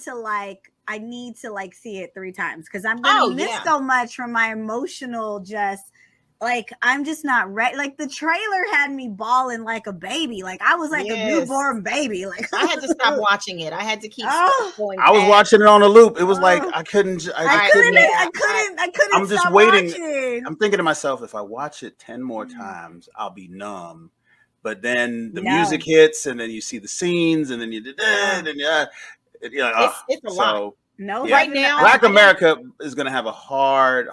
A: to see it 3 times, because I'm going to miss so much from my emotional, just like, I'm just not ready. Like, the trailer had me bawling like a baby. Like, I was like a newborn baby. Like,
C: I had to stop watching it. I had to keep going.
B: I was watching it on a loop. It was like I couldn't.
A: I'm
B: just waiting. Watching. I'm thinking to myself, if I watch it 10 more times, I'll be numb. But then the music hits, and then you see the scenes, and then it's a lot. Right now, Black America is going to have a hard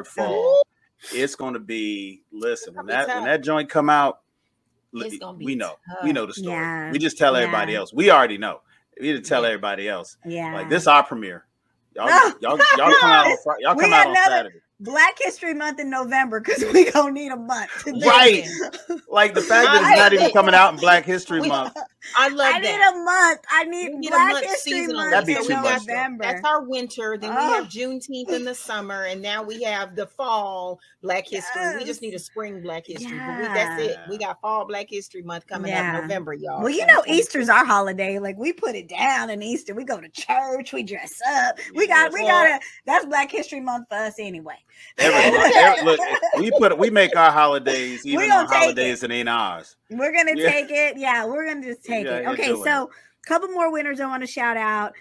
B: fall. It's going to be, listen, when that joint come out, we know the story. We just tell everybody else. We already know. We need to tell everybody else. Like, this our premiere. Y'all come out on Saturday.
A: Black History Month in November, because we gonna need a month.
B: Right. Like, the fact that it's not even coming out in Black History Month.
C: I need
A: a month. I need Black History Month.
B: That'd be too much.
C: That's our winter. Then we have Juneteenth in the summer, and now we have the fall Black History. We just need a spring Black History. But that's it. We got fall Black History Month coming up November, y'all.
A: Well, Easter's our holiday. Like, we put it down in Easter. We go to church. We dress up. We gotta. That's Black History Month for us anyway.
B: Look, we make our holidays even on holidays that ain't ours.
A: We're gonna take it. Yeah, we're gonna just take it. Okay, so a couple more winners I want to shout out.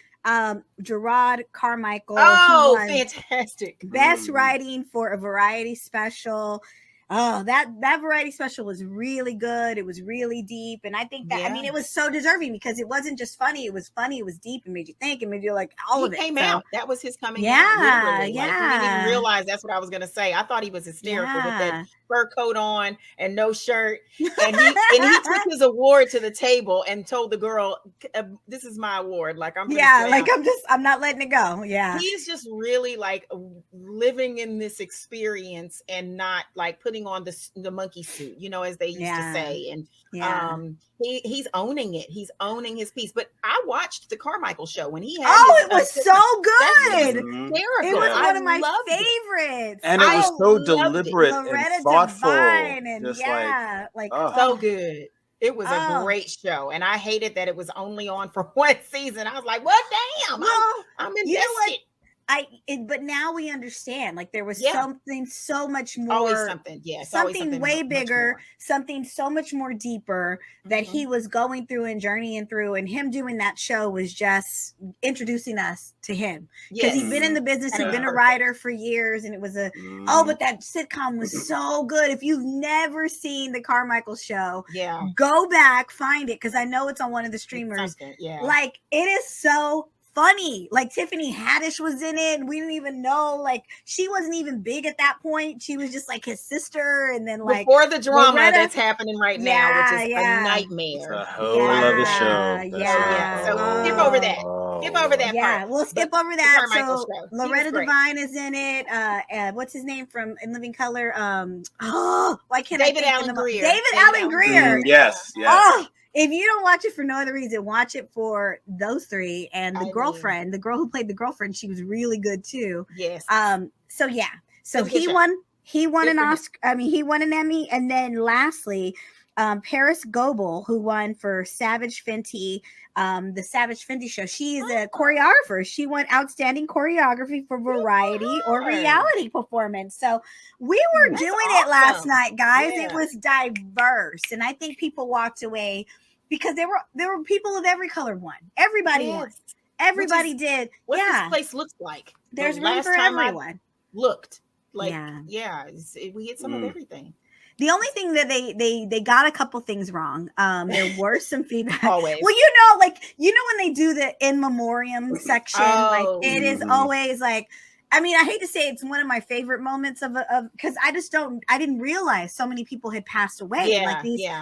A: Gerard Carmichael.
C: Oh, fantastic.
A: Best writing for a variety special. Oh, that variety special was really good. It was really deep. And I think that, I mean, it was so deserving because it wasn't just funny. It was funny. It was deep and made you think and made you like all of it.
C: He came out. That was his coming out.
A: Yeah.
C: Like, he didn't even realize that's what I was going to say. I thought he was hysterical with that fur coat on and no shirt. And he took his award to the table and told the girl, this is my award. Like, I'm
A: not letting it go. Yeah.
C: He's just really like living in this experience and not like putting on the monkey suit, you know, as they used to say. And he's owning it. He's owning his piece. But I watched the Carmichael show when he had
A: it was so good. It was one of my favorites.
B: And it was so deliberate and thoughtful.
A: And
C: so good. It was a great show. And I hated that it was only on for one season. I was like, well, damn, I'm invested.
A: You know but now we understand, like there was something so much more,
C: always something,
A: something way bigger, something so much more deeper that he was going through and journeying through, and him doing that show was just introducing us to him because he'd been in the business, he'd been a writer for years, and it was but that sitcom was so good. If you've never seen the Carmichael show, go back, find it, because I know it's on one of the streamers. Like it is so funny. Like Tiffany Haddish was in it, and we didn't even know, like she wasn't even big at that point. She was just like his sister, and then like
C: before the drama that's happening right now, which is a nightmare.
B: It's a whole other show.
C: So skip over that. Skip over that part.
A: We'll skip over that. So Loretta Devine is in it. What's his name from In Living Color? Why can't
C: David Alan Grier.
A: David Alan Grier.
B: Yes.
A: Oh, if you don't watch it for no other reason, watch it for those three and the girlfriend, the girl who played the girlfriend. She was really good too.
C: Yes.
A: So he won an Oscar. I mean, he won an Emmy. And then lastly, Paris Goebel, who won for Savage Fenty, the Savage Fenty show. She is a choreographer. She won outstanding choreography for variety or reality performance. So we were doing it last night, guys. It was diverse. And I think people walked away because there were people of every color won. Everybody won. Everybody did.
C: What this place looks like.
A: There's room for everyone.
C: Looked like, we had some of everything.
A: The only thing that they got a couple things wrong. There were some feedback.
C: Always.
A: Well, when they do the in memoriam section, like it is always like, I mean, I hate to say it's one of my favorite moments of because I didn't realize so many people had passed away.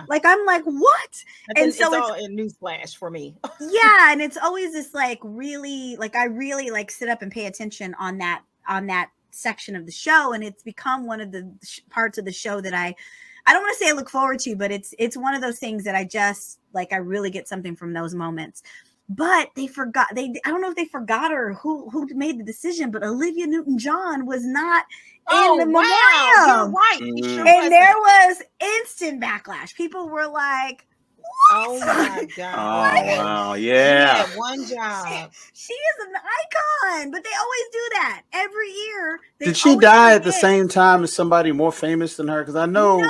A: Like I'm like, what? And so
C: it's all a newsflash for me.
A: And it's always this like really, like I really like sit up and pay attention on that section of the show, and it's become one of the parts of the show that I don't want to say I look forward to, but it's one of those things that I just like, I really get something from those moments. But they forgot, I don't know if they forgot or who made the decision, but Olivia Newton-John was not in the memoriam.
C: You're right.
A: And there was instant backlash. People were like, what?
C: Oh my God.
B: Oh wow. Yeah.
C: One job.
A: She is an icon, but they always do that every year.
B: Did she die at the same time as somebody more famous than her? Because I know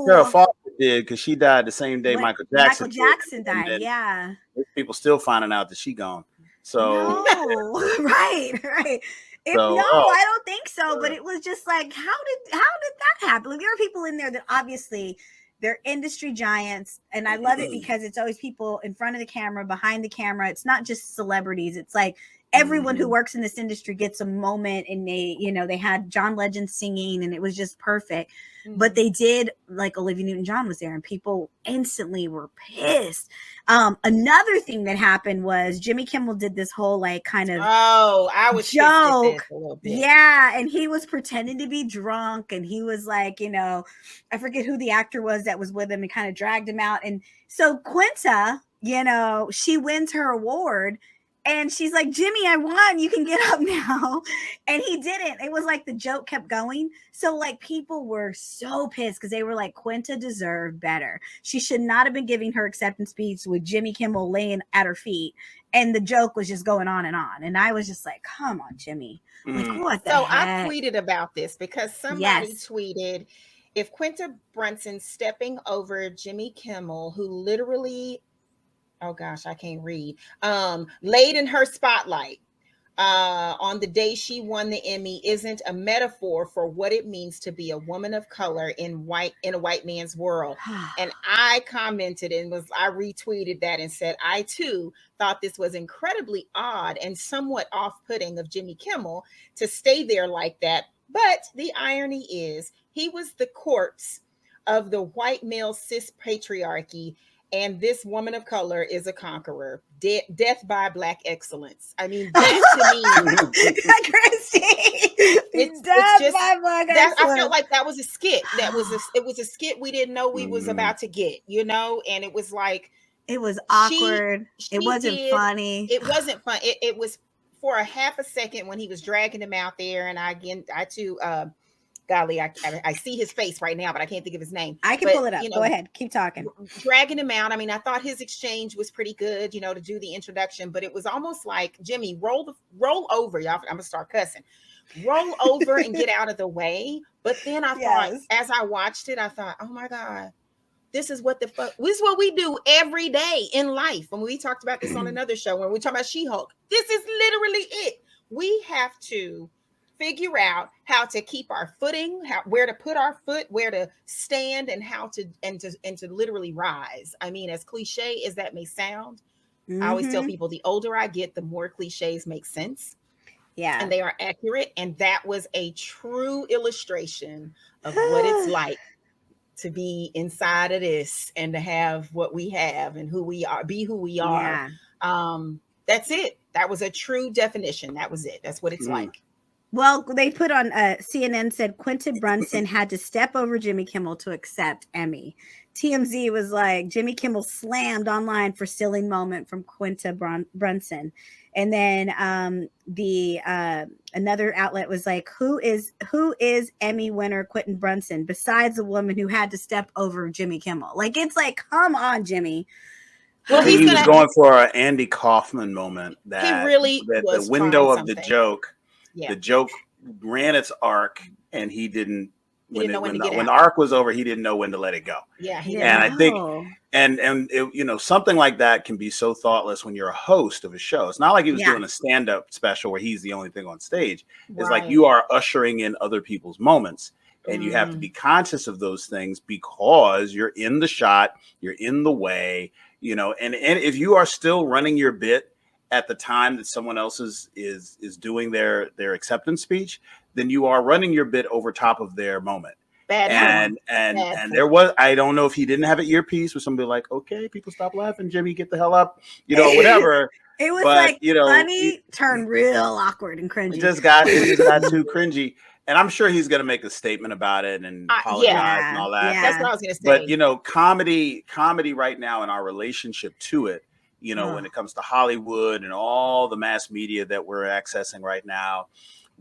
B: Sarah Foster did, because she died the same day Michael Jackson
A: died. Yeah.
B: People still finding out that she gone. So
A: right. I don't think so. But it was just like, how did that happen? Like, there are people in there that obviously they're industry giants, and I love it because it's always people in front of the camera, behind the camera. It's not just celebrities. It's like everyone who works in this industry gets a moment, and they had John Legend singing, and it was just perfect. But they did, like, Olivia Newton-John was there, and people instantly were pissed. Another thing that happened was Jimmy Kimmel did this whole like kind of
C: I was
A: joke,
C: a little bit.
A: and he was pretending to be drunk, and he was like, I forget who the actor was that was with him, and kind of dragged him out. And so Quinta, she wins her award. And she's like, Jimmy, I won. You can get up now. And he didn't. It was like the joke kept going. So like people were so pissed because they were like, Quinta deserved better. She should not have been giving her acceptance speech with Jimmy Kimmel laying at her feet. And the joke was just going on. And I was just like, come on, Jimmy. Like, what the heck?
C: I tweeted about this because somebody tweeted, if Quinta Brunson stepping over Jimmy Kimmel, who literally, oh gosh, I can't read, laid in her spotlight, on the day she won the Emmy isn't a metaphor for what it means to be a woman of color in a white man's world. And I commented I retweeted that and said, I too thought this was incredibly odd and somewhat off-putting of Jimmy Kimmel to stay there like that. But the irony is he was the corpse of the white male cis patriarchy, and this woman of color is a conqueror. Death by Black excellence. I mean, that to me,
A: Christi,
C: it's just
A: by Black excellence.
C: I felt like that was a skit. It was a skit we didn't know we was about to get, you know, and it was like
A: it was awkward. It wasn't funny.
C: It wasn't fun. It was for a half a second when he was dragging him out there, and I too. Golly, I see his face right now, but I can't think of his name.
A: I can pull it up. You know, go ahead. Keep talking.
C: Dragging him out. I mean, I thought his exchange was pretty good, you know, to do the introduction, but it was almost like, Jimmy, roll over, y'all. I'm going to start cussing. Roll over and get out of the way. But then I thought, as I watched it, I thought, oh my God, this is what this is what we do every day in life. When we talked about this on another show, when we talk about She-Hulk, this is literally it. We have to figure out how to keep our footing, where to put our foot, where to stand, and how to literally rise. I mean, as cliche as that may sound, I always tell people the older I get, the more cliches make sense. Yeah. And they are accurate. And that was a true illustration of what it's like to be inside of this and to have what we have and who we are, be who we are. Yeah. That's it. That was a true definition. That was it. That's what it's like.
A: Well, they put on CNN said Quinta Brunson had to step over Jimmy Kimmel to accept Emmy. TMZ was like, Jimmy Kimmel slammed online for silly moment from Quinta Brunson. And then another outlet was like, who is Emmy winner Quinta Brunson besides the woman who had to step over Jimmy Kimmel? Like, it's like, come on, Jimmy.
B: Well, he was going for an Andy Kaufman moment that
C: he really
B: was the window of the joke. Yeah. The joke ran its arc, and he didn't. When the arc was over, he didn't know when to let it go.
C: Yeah,
B: I think, and it, you know, something like that can be so thoughtless when you're a host of a show. It's not like he was doing a stand-up special where he's the only thing on stage. It's like you are ushering in other people's moments, and you have to be conscious of those things because you're in the shot, you're in the way, you know, and if you are still running your bit at the time that someone else is doing their acceptance speech, then you are running your bit over top of their moment. And there was, I don't know if he didn't have an earpiece, where somebody like, okay, people stop laughing, Jimmy, get the hell up, you know, whatever.
A: It was like, you know, funny, turned real awkward and cringy.
B: It just got too cringy. And I'm sure he's going to make a statement about it and apologize and all that.
C: That's what I was going to say.
B: But, you know, comedy right now and our relationship to it, you know, when it comes to Hollywood and all the mass media that we're accessing right now,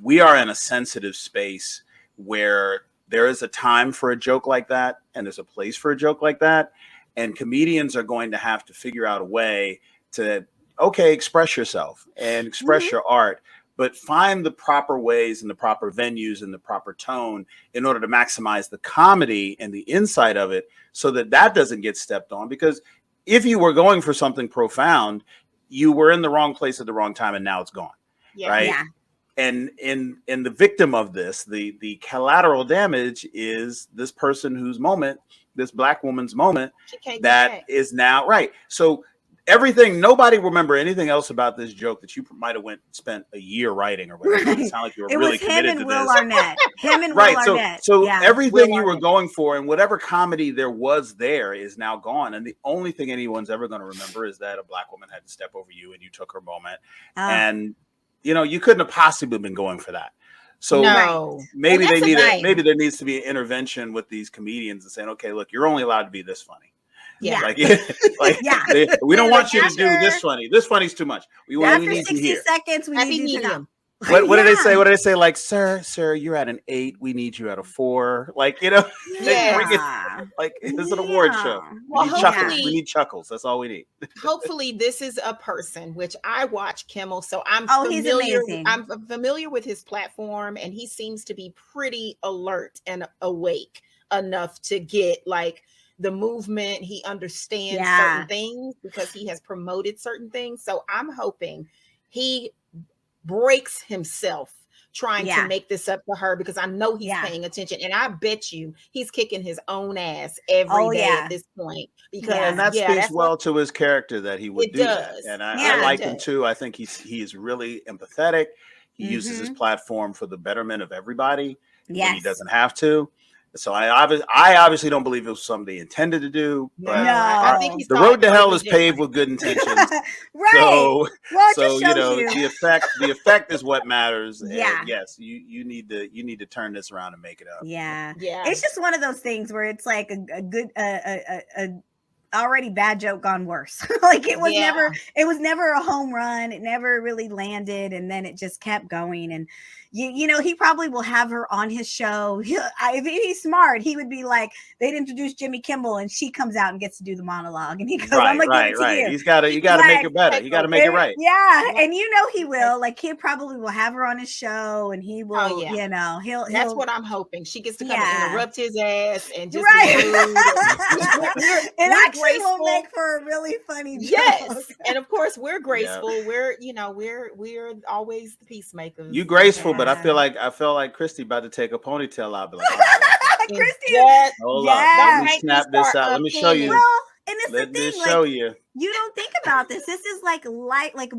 B: we are in a sensitive space where there is a time for a joke like that and there's a place for a joke like that. And comedians are going to have to figure out a way to, express yourself and express your art, but find the proper ways and the proper venues and the proper tone in order to maximize the comedy and the inside of it so that doesn't get stepped on. Because if you were going for something profound, you were in the wrong place at the wrong time, and now it's gone. Yeah. Right. Yeah. And in the victim of this, the collateral damage is this person whose moment, this Black woman's moment, that is now right. So nobody remember anything else about this joke that you might have spent a year writing or whatever. Right. It sounded like you were really committed to this.
A: Him and Will Arnett.
B: So everything you were going for and whatever comedy there was there is now gone. And the only thing anyone's ever going to remember is that a Black woman had to step over you and you took her moment. And, you know, you couldn't have possibly been going for that. So maybe maybe there needs to be an intervention with these comedians and saying, okay, look, you're only allowed to be this funny. Yeah. We don't want you to do this funny. This funny's too much. We need
A: 60
B: you here.
A: seconds, we need you to know.
B: What did they say? What did they say? Like, sir, you're at an 8. We need you at a 4. Like, you know, like it's an award show. Well, we need chuckles. That's all we need.
C: Hopefully, this is a person, which I watch Kimmel, so I'm
A: he's amazing.
C: I'm familiar with his platform, and he seems to be pretty alert and awake enough to get like the movement. He understands certain things because he has promoted certain things. So I'm hoping he breaks himself trying to make this up for her, because I know he's paying attention, and I bet you he's kicking his own ass every day at this point, because
B: and that speaks well to his character that he would do that. And I like him too. I think he is really empathetic. He uses his platform for the betterment of everybody when he doesn't have to. So I obviously don't believe it was something he intended to do, but
C: I think
B: the road to hell is paved with good intentions.
A: Right.
B: So,
A: well,
B: so the effect is what matters. And yes, you need to turn this around and make it up.
A: Yeah. It's just one of those things where it's like a good already bad joke gone worse. Like it was never a home run. It never really landed, and then it just kept going. And you know, he probably will have her on his show. If he's smart, he would be like, they'd introduce Jimmy Kimmel, and she comes out and gets to do the monologue, and he goes, "I'm gonna give it to you."
B: You got to make it better. You got to make it right.
A: Yeah, and you know he will. Like he probably will have her on his show, and he will. You know, he'll.
C: That's what I'm hoping. She gets to come and interrupt his ass and just
A: it actually will make for a really funny joke.
C: Yes, and of course we're graceful. We're we're always the peacemakers.
B: You graceful, but I feel like Christi about to take a ponytail out. Like,
A: Christi,
B: hold up. Let me snap this out. Let me show you.
A: Well, and it's
B: Let
A: the thing,
B: this show you.
A: You don't think about this. This is like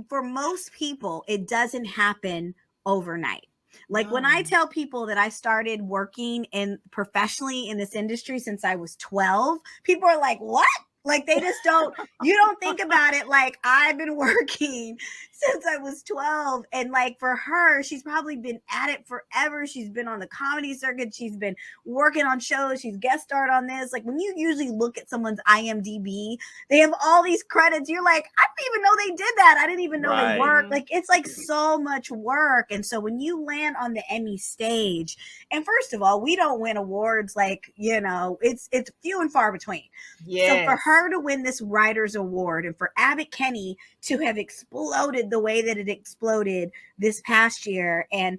A: for most people, it doesn't happen overnight. Like when I tell people that I started working professionally in this industry since I was 12, people are like, "What?" Like they just you don't think about it. Like I've been working since I was 12. And like for her, she's probably been at it forever. She's been on the comedy circuit. She's been working on shows. She's guest starred on this. Like when you usually look at someone's IMDb, they have all these credits. You're like, I didn't even know they did that. I didn't even know they worked. Like it's like so much work. And so when you land on the Emmy stage, and first of all, we don't win awards like, you know, it's few and far between. So for her to win this writer's award, and for Abbott Kenny to have exploded the way that it exploded this past year, and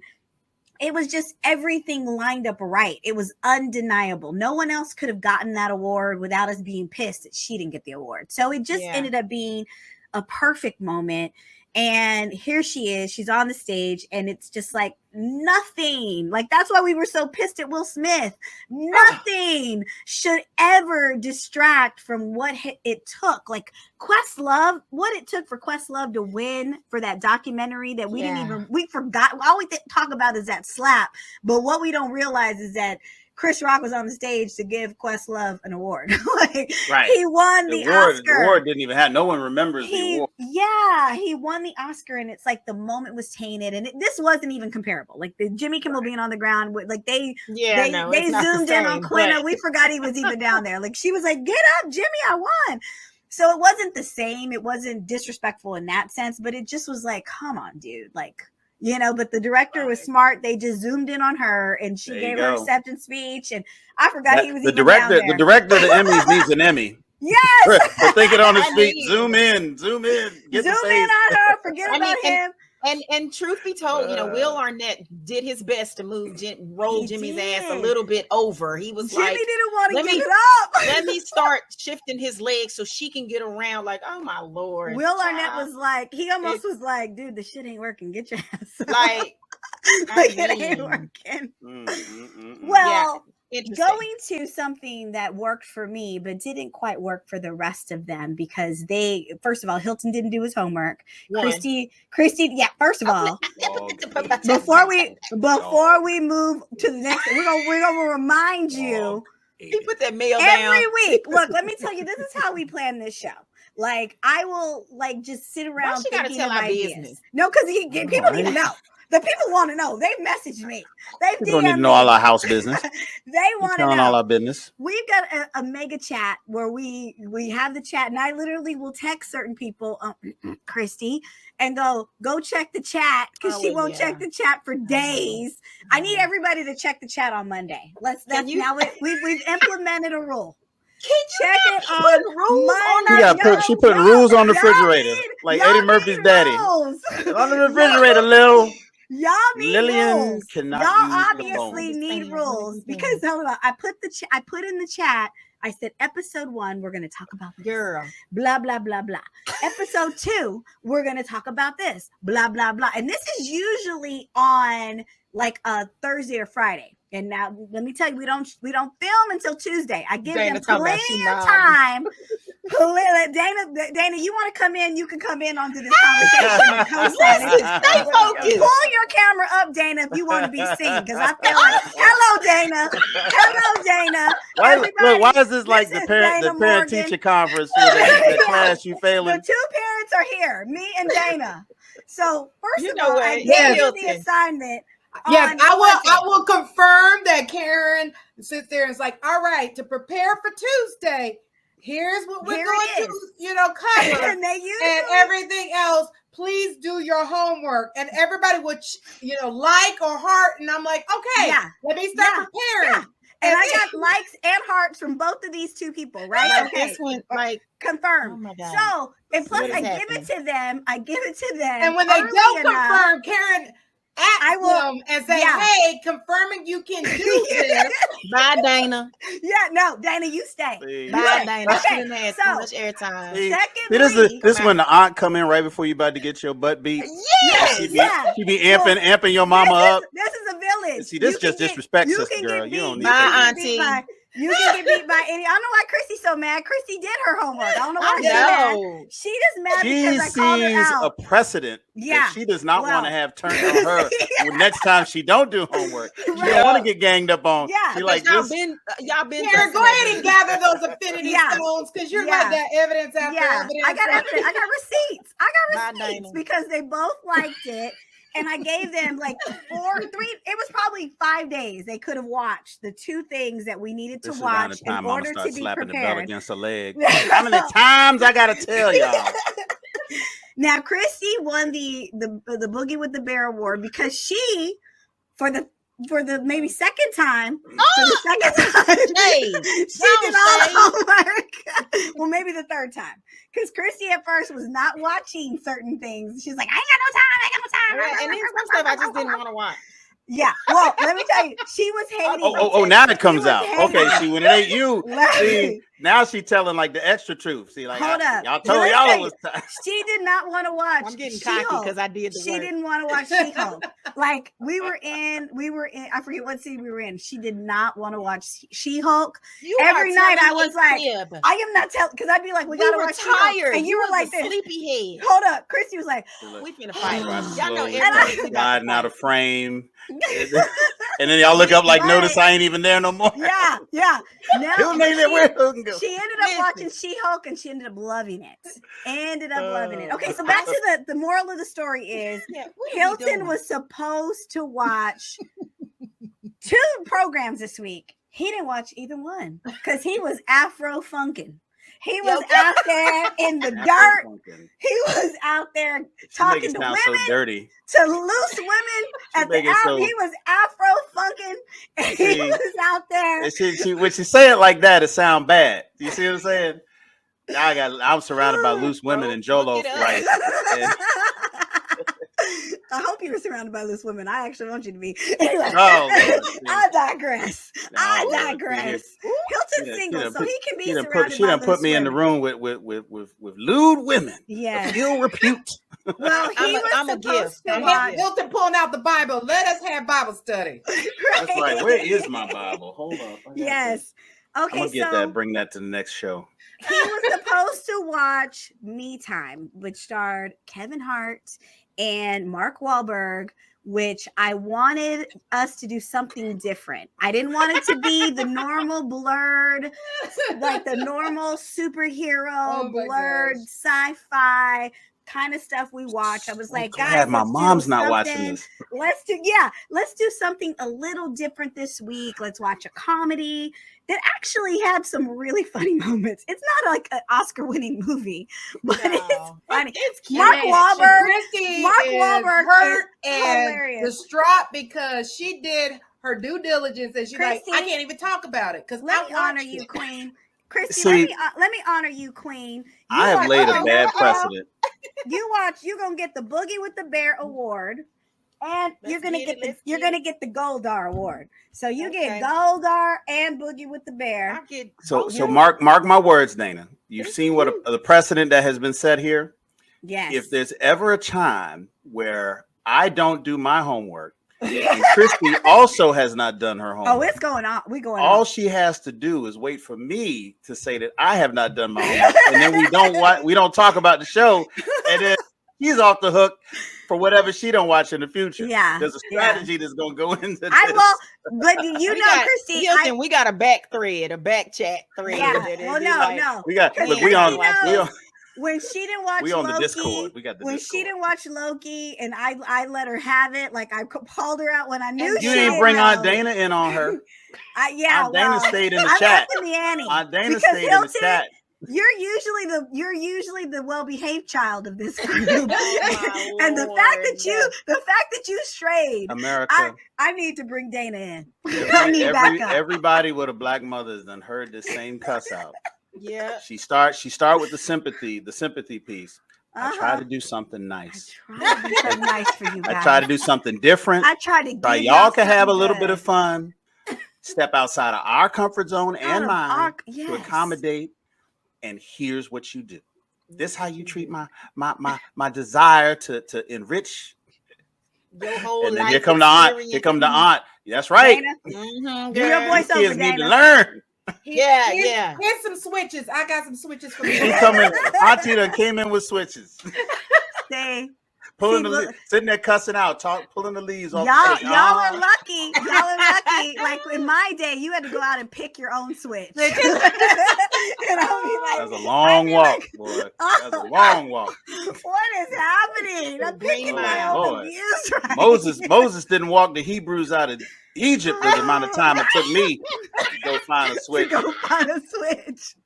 A: it was just everything lined up right. It was undeniable. No one else could have gotten that award without us being pissed that she didn't get the award. So it just ended up being a perfect moment. And here she is, she's on the stage, and it's just like nothing. Like that's why we were so pissed at Will Smith. Nothing should ever distract from what it took. Like Questlove, what it took for Questlove to win for that documentary that we forgot. All we talk about is that slap, but what we don't realize is that Chris Rock was on the stage to give Questlove an award. He won the Oscar.
B: The award didn't even have. No one remembers the award.
A: Yeah, he won the Oscar, and it's like the moment was tainted, and this wasn't even comparable. Like the Jimmy Kimmel being on the ground, like they zoomed in on Quinna. We forgot he was even down there. Like she was like, "Get up, Jimmy! I won." So it wasn't the same. It wasn't disrespectful in that sense, but it just was like, "Come on, dude!" Like. You know, but the director was smart. They just zoomed in on her, and she gave her acceptance speech. And I forgot he was
B: the director. The director of the Emmys needs an Emmy.
A: Yes,
B: for thinking on his feet. Zoom in.
A: Zoom in on her. Forget about him.
C: And truth be told, you know, Will Arnett did his best to roll Jimmy's ass a little bit over. He was
A: Jimmy
C: like,
A: didn't want to give it up.
C: Let me start shifting his legs so she can get around. Like, oh my Lord.
A: Will Arnett was like, he almost was like, dude, the shit ain't working. Get your ass up.
C: Like
A: it ain't working. Well, going to something that worked for me, but didn't quite work for the rest of them, because first of all, Hilton didn't do his homework. Christi, yeah. First of all, before we move to the next, we're gonna remind you.
C: He put that mail
A: every week. Look, let me tell you, this is how we plan this show. Like I will just sit around thinking of ideas. Business? No, because people need to know. The people want to know. They've messaged me. They've
B: don't need to know all our house business.
A: They want to know
B: all our business.
A: We've got a mega chat where we have the chat, and I literally will text certain people, Christi, and go check the chat, because she won't check the chat for days. I need everybody to check the chat on Monday. We've implemented a rule. Check it on Monday.
B: She put rules on the refrigerator, like Eddie Murphy's daddy. On the refrigerator, Lil.
A: Y'all need
B: Lillian
A: rules.
B: cannot
A: Y'all
B: use
A: obviously need rules because hold on. I put in the chat. I said episode 1, we're going to talk about this.
C: Girl.
A: Blah, blah, blah, blah. Episode 2, we're going to talk about this. Blah, blah, blah. And this is usually on like a Thursday or Friday. And now let me tell you, we don't film until Tuesday. I give them plenty of time. Dana, you want to come in? You can come in onto this conversation.
C: Stay focused.
A: Pull your camera up, Dana, if you want to be seen. Because I feel like, hello, Dana. Hello, Dana.
B: Why is this like the parent teacher conference for the class you failing?
A: The 2 parents are here, me and Dana. So first of all, I gave you the assignment.
D: Yes, I will confirm that Karen sits there and is like, all right, to prepare for Tuesday, here's what we're going to, cover. and everything else, please do your homework. And everybody would, like or heart. And I'm like, okay, let me start preparing.
A: Yeah. And I got likes and hearts from both of these 2 people, right?
C: Like this one, like
A: confirmed.
C: Oh my God.
A: So, and plus I give it to them.
D: And when they don't confirm, Karen ask them and say, hey, confirming you can do this.
C: Bye, Dana.
A: Yeah, no, Dana, you stay.
C: Bye, Dana.
A: Okay,
C: She didn't have too much airtime.
A: Secondly,
B: this when the aunt come in right before you about to get your butt beat.
A: Yes,
B: she be amping your mama up.
A: This is a village.
B: See, this just disrespect, sister girl. You don't need
C: Bye, auntie.
A: You can get beat by any. I don't know why Christy's so mad. Christy did her homework. I don't know why she's mad. She just mad because I called her out.
B: She sees a precedent. Yeah, she does not want to have turned on her next time she don't do homework. She don't want to get ganged up on.
A: Yeah,
B: she like
C: y'all been.
D: Karen, go ahead and gather those affinity stones because you're like that evidence after evidence.
A: I got evidence. I got receipts. Because they both liked it. And I gave them like 3, it was probably 5 days. They could have watched the 2 things that we needed to watch in order to be
B: slapping
A: prepared.
B: The bell against the leg. How many times I gotta tell y'all?
A: Now, Christy won the Boogie with the Bear award because she, for the maybe second time, she did all the homework. Well, maybe the 3rd time. Because Christy at first was not watching certain things. She's like, I ain't got no time.
C: Right, and then some stuff I just didn't want to watch.
A: Yeah. Well, let me tell you, she was hating.
B: Now it comes out. Okay, see, when it ain't you, see, now she telling like the extra truth. See, like,
A: hold up.
B: Y'all told y'all it was time.
A: She did not want to watch.
C: I'm getting cocky because I did the
A: She
C: work.
A: didn't want to watch She-Hulk. Like we were in, I forget what scene we were in. She did not want to watch She-Hulk. Every night I was like, I am not telling, because I'd be like, we gotta watch
C: She-Hulk.
A: And you were like this.
C: Sleepy head.
A: Hold up. Christy was like,
C: we finna fight. Y'all know everybody
B: sliding out of frame. And then y'all look up like, notice I ain't even there no more.
A: Yeah. Now,
B: she
A: ended up watching She-Hulk and she ended up loving it. Okay, so back to the moral of the story is Hilton was supposed to watch 2 programs this week. He didn't watch either one because he was Afro funkin'. He was out there in the dirt. He was out there talking to women,
B: so dirty.
A: To loose women. He was Afro funkin', and he was out there.
B: When she say it like that, it sound bad. You see what I'm saying? I'm surrounded by loose women and Jolo. Right?
A: I hope you were surrounded by loose women. I actually want you to be. Anyway, I digress. Hilton's single, so he can be surrounded by loose women.
B: She done put me in the room with lewd women.
A: Yeah.
B: Ill repute.
A: Well, I'm a gift.
D: Hilton pulling out the Bible. Let us have Bible study.
B: That's right. Where is my Bible? Hold on.
A: Yes. Okay,
B: I'm gonna get that. Bring that to the next show.
A: He was supposed to watch Me Time, which starred Kevin Hart and Mark Wahlberg, which I wanted us to do something different. I didn't want it to be the normal BLERD, like the normal superhero, BLERD, sci-fi kind of stuff we watch. I was like, guys,
B: my mom's not watching this.
A: Let's do something a little different this week. Let's watch a comedy that actually had some really funny moments. It's not like an Oscar-winning movie, but it's funny. Mark Wahlberg
D: hurt and
A: hilarious.
D: Distraught because she did her due diligence and she's like, I can't even talk about it because
A: let me honor you, Queen. Christy, let me honor you, Queen.
B: I have laid a bad precedent.
A: You're gonna get the Boogie with the Bear award. And you're gonna get the Goldar award. So you get Goldar and Boogie with the Bear.
B: So mark my words, Dana. You've seen what the precedent that has been set here.
A: Yes.
B: If there's ever a time where I don't do my homework, and Christi also has not done her homework.
A: Oh, it's going on.
B: All she has to do is wait for me to say that I have not done my homework, and then we don't talk about the show, and then she's off the hook for whatever she don't watch in the future.
A: Yeah,
B: there's a strategy that's going to go into this.
A: But Christi,
C: Hilton, we got a back chat thread.
A: Yeah. No.
B: We on.
A: When she didn't watch
B: Loki,
A: the
B: Discord.
A: When she didn't watch Loki, and I let her have it, like I called her out when I knew
B: you didn't bring Aunt Dana in on her.
A: Aunt
B: Dana stayed in the chat.
A: Aunt
B: Dana stayed in the chat.
A: You're usually the well-behaved child of this group, and the fact that you strayed,
B: America.
A: I need to bring Dana in. I need backup.
B: Everybody with a black mother has done heard the same cuss out.
C: Yeah.
B: She start with the sympathy piece. I try to do something nice.
A: I try to do something nice for you guys.
B: I try to do something different.
A: I try to
B: y'all can have a little bit of fun. Step outside of our comfort zone and mine to accommodate. And here's what you do. This how you treat my desire to enrich.
C: Your whole
B: and then here come the aunt. Here come the aunt. That's right.
A: Mm-hmm. Do your voice over,
B: kids need to learn.
C: Yeah.
D: Here's some switches. I got some switches for you.
B: Auntie done came in with switches. Sitting there cussing out, pulling the leaves off.
A: Y'all are lucky. Like in my day, you had to go out and pick your own switch. And
B: I'll be like, that's a long walk, boy. That's a long walk.
A: What is happening? I'm picking my own abuse right.
B: Moses didn't walk the Hebrews out of Egypt for the amount of time it took me to go find a switch.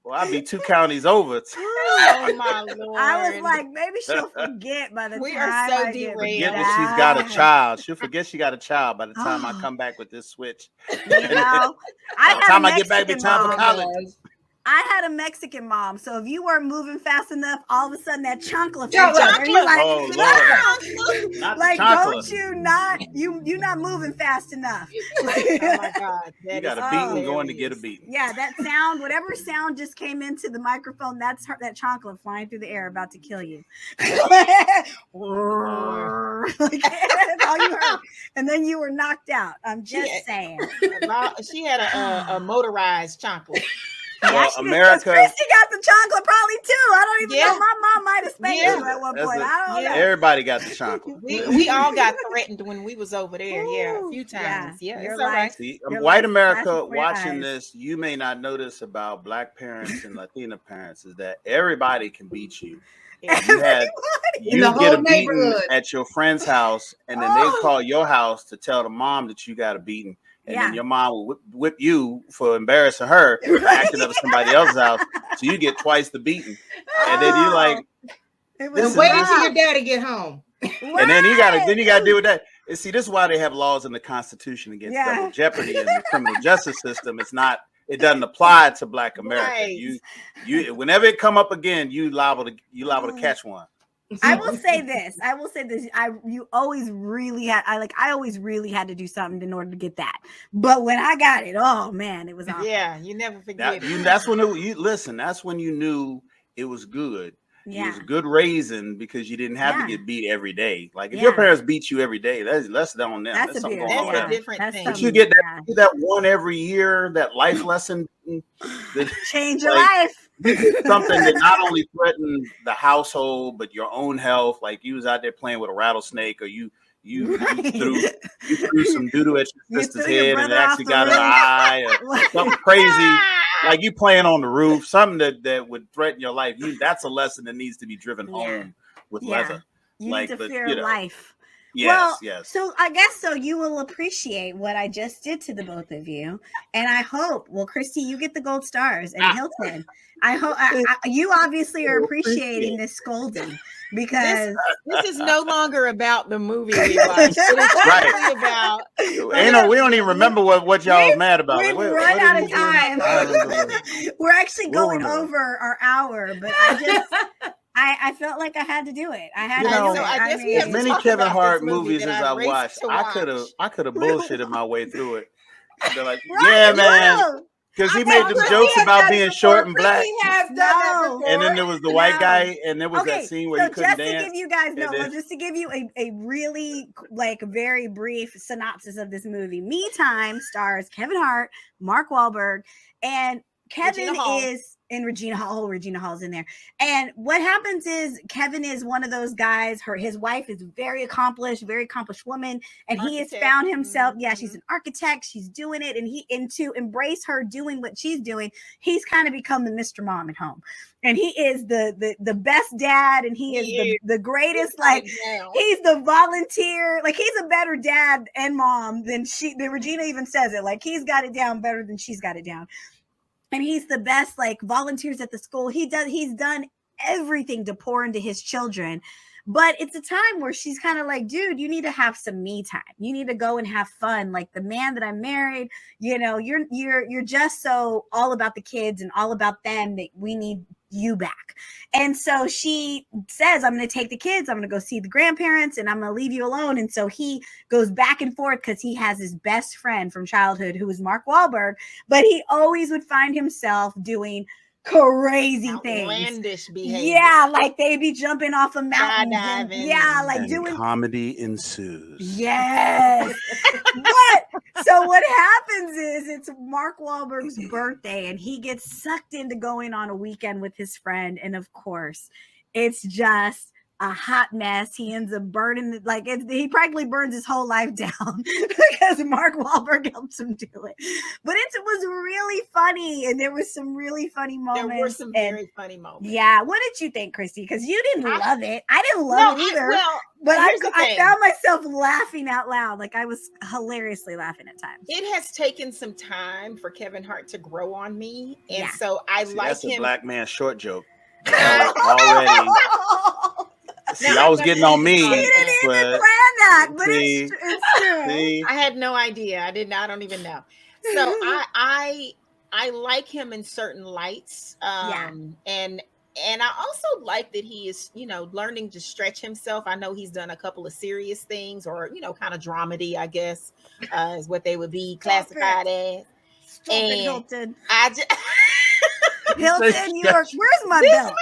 B: Well, I'd be 2 counties over.
C: Oh my Lord!
A: I was like, maybe she'll forget by the time.
C: We are so derailed.
B: Forget that she's got a child. She'll forget she got a child by the time I come back with this switch.
A: By the
B: time I get back, be time for college.
A: I had a Mexican mom, so if you weren't moving fast enough, all of a sudden that chancla. Don't you're not moving fast enough.
C: Oh my God!
B: You got a beating going to get a beating.
A: Yeah, that sound, whatever sound just came into the microphone, that's that chancla flying through the air about to kill you. That's all you heard, and then you were knocked out. I'm just saying.
C: She had a motorized chancla.
B: Well, America.
A: Christi got the chocolate probably too. I don't even know. My mom might have spanked you at one point. I don't know.
B: Everybody got the chocolate.
C: We all got threatened when we was over there. A few times. Yeah, it's all right.
B: See, white America watching this, you may not notice about Black parents and Latina parents is that everybody can beat you. You get a beating at your friend's house, and then they call your house to tell the mom that you got a beating. And then your mom will whip you for embarrassing her, acting up at somebody else's house. So you get twice the beating. And then you like,
D: wait until your daddy get home.
B: And then you gotta deal with that. And see, this is why they have laws in the Constitution against double jeopardy in the criminal justice system. It doesn't apply to Black America. Right. You whenever it come up again, you liable to catch one.
A: I will say this. I always really had to do something in order to get that. But when I got it, oh man, it was awesome.
C: Yeah, you never forget it.
B: That's when that's when you knew it was good. Yeah. It was good raising because you didn't have to get beat every day. Like if your parents beat you every day, that's down on them. That's something going on.
C: That's a different thing.
B: But you get that one every year, that life lesson
A: that change your life.
B: Something that not only threatened the household but your own health. Like you was out there playing with a rattlesnake, or you threw some doo-doo at your sister's head and it actually got in the eye, or something crazy. Like you playing on the roof, something that would threaten your life. That's a lesson that needs to be driven home with leather.
A: You need to fear life.
B: Yes.
A: So I guess so you will appreciate what I just did to the both of you. And I hope, Christi, you get the gold stars, and Hilton, I hope you obviously are appreciating this scolding, because
C: this is no longer about the movie we watched. It's about
B: we don't even remember what y'all was mad about.
A: We've run out of time. We're actually going over our hour, but I felt like I had to do it. I had
B: You
A: to
B: know,
A: do it.
C: I guess we
B: as
C: have to
B: many
C: talk
B: Kevin
C: about
B: Hart
C: this movie
B: movies
C: that
B: as
C: I
B: I
C: raced
B: watched,
C: to
B: I could have bullshitted my way through it. They're like,
A: Right,
B: yeah, man,
A: no.
B: because he
D: And
B: made them
D: Christi
B: jokes
D: has
B: about
D: done it
B: being
D: before.
B: short and black.
D: Christi has done that
A: No.
D: before.
B: And then there was the white
A: No.
B: guy, and there was
A: Okay,
B: that scene where
A: so
B: he couldn't
A: just to
B: dance.
A: give you guys
B: and then-
A: just to give you a really like very brief synopsis of this movie. Me Time stars Kevin Hart, Mark Wahlberg, and Kevin is in Regina Hall. Regina Hall's in there. And what happens is Kevin is one of those guys. His wife is very accomplished woman, and he has found himself. Yeah, she's an architect. She's doing it, and to embrace her doing what she's doing, he's kind of become the Mr. Mom at home. And he is the best dad, and he is the greatest. Like he's the volunteer. Like he's a better dad and mom than Regina even says it. Like he's got it down better than she's got it down. And he's the best, like volunteers at the school. He's done everything to pour into his children. But it's a time where she's kind of like, dude, you need to have some me time. You need to go and have fun. Like the man that I married, you're just so all about the kids and all about them that we need you back. And so she says, I'm going to take the kids. I'm going to go see the grandparents and I'm going to leave you alone. And so he goes back and forth because he has his best friend from childhood who was Mark Wahlberg, but he always would find himself doing crazy
C: outlandish
A: things.
C: Behavior.
A: Yeah, like they be jumping off a mountain. Yeah, like
B: and
A: doing
B: comedy ensues.
A: Yes. But so what happens is it's Mark Wahlberg's birthday and he gets sucked into going on a weekend with his friend. And of course, it's just a hot mess. He ends up burning, he practically burns his whole life down because Mark Wahlberg helps him do it. But it was really funny, and there was some really funny moments.
C: There were some very funny moments.
A: Yeah, what did you think, Christi? Because you didn't love it. I didn't love it either. But I found myself laughing out loud. Like I was hilariously laughing at times.
C: It has taken some time for Kevin Hart to grow on me, and so I like
B: that's
C: him.
B: A black man short joke. Already. See, I was getting on me.
A: He didn't even plan that, but it's true.
B: See?
C: I had no idea. I don't even know. So I like him in certain lights. And I also like that he is, learning to stretch himself. I know he's done a couple of serious things or, kind of dramedy, I guess, is what they would be classified as.
A: And Hilton.
B: Hilton,
A: where's my belt?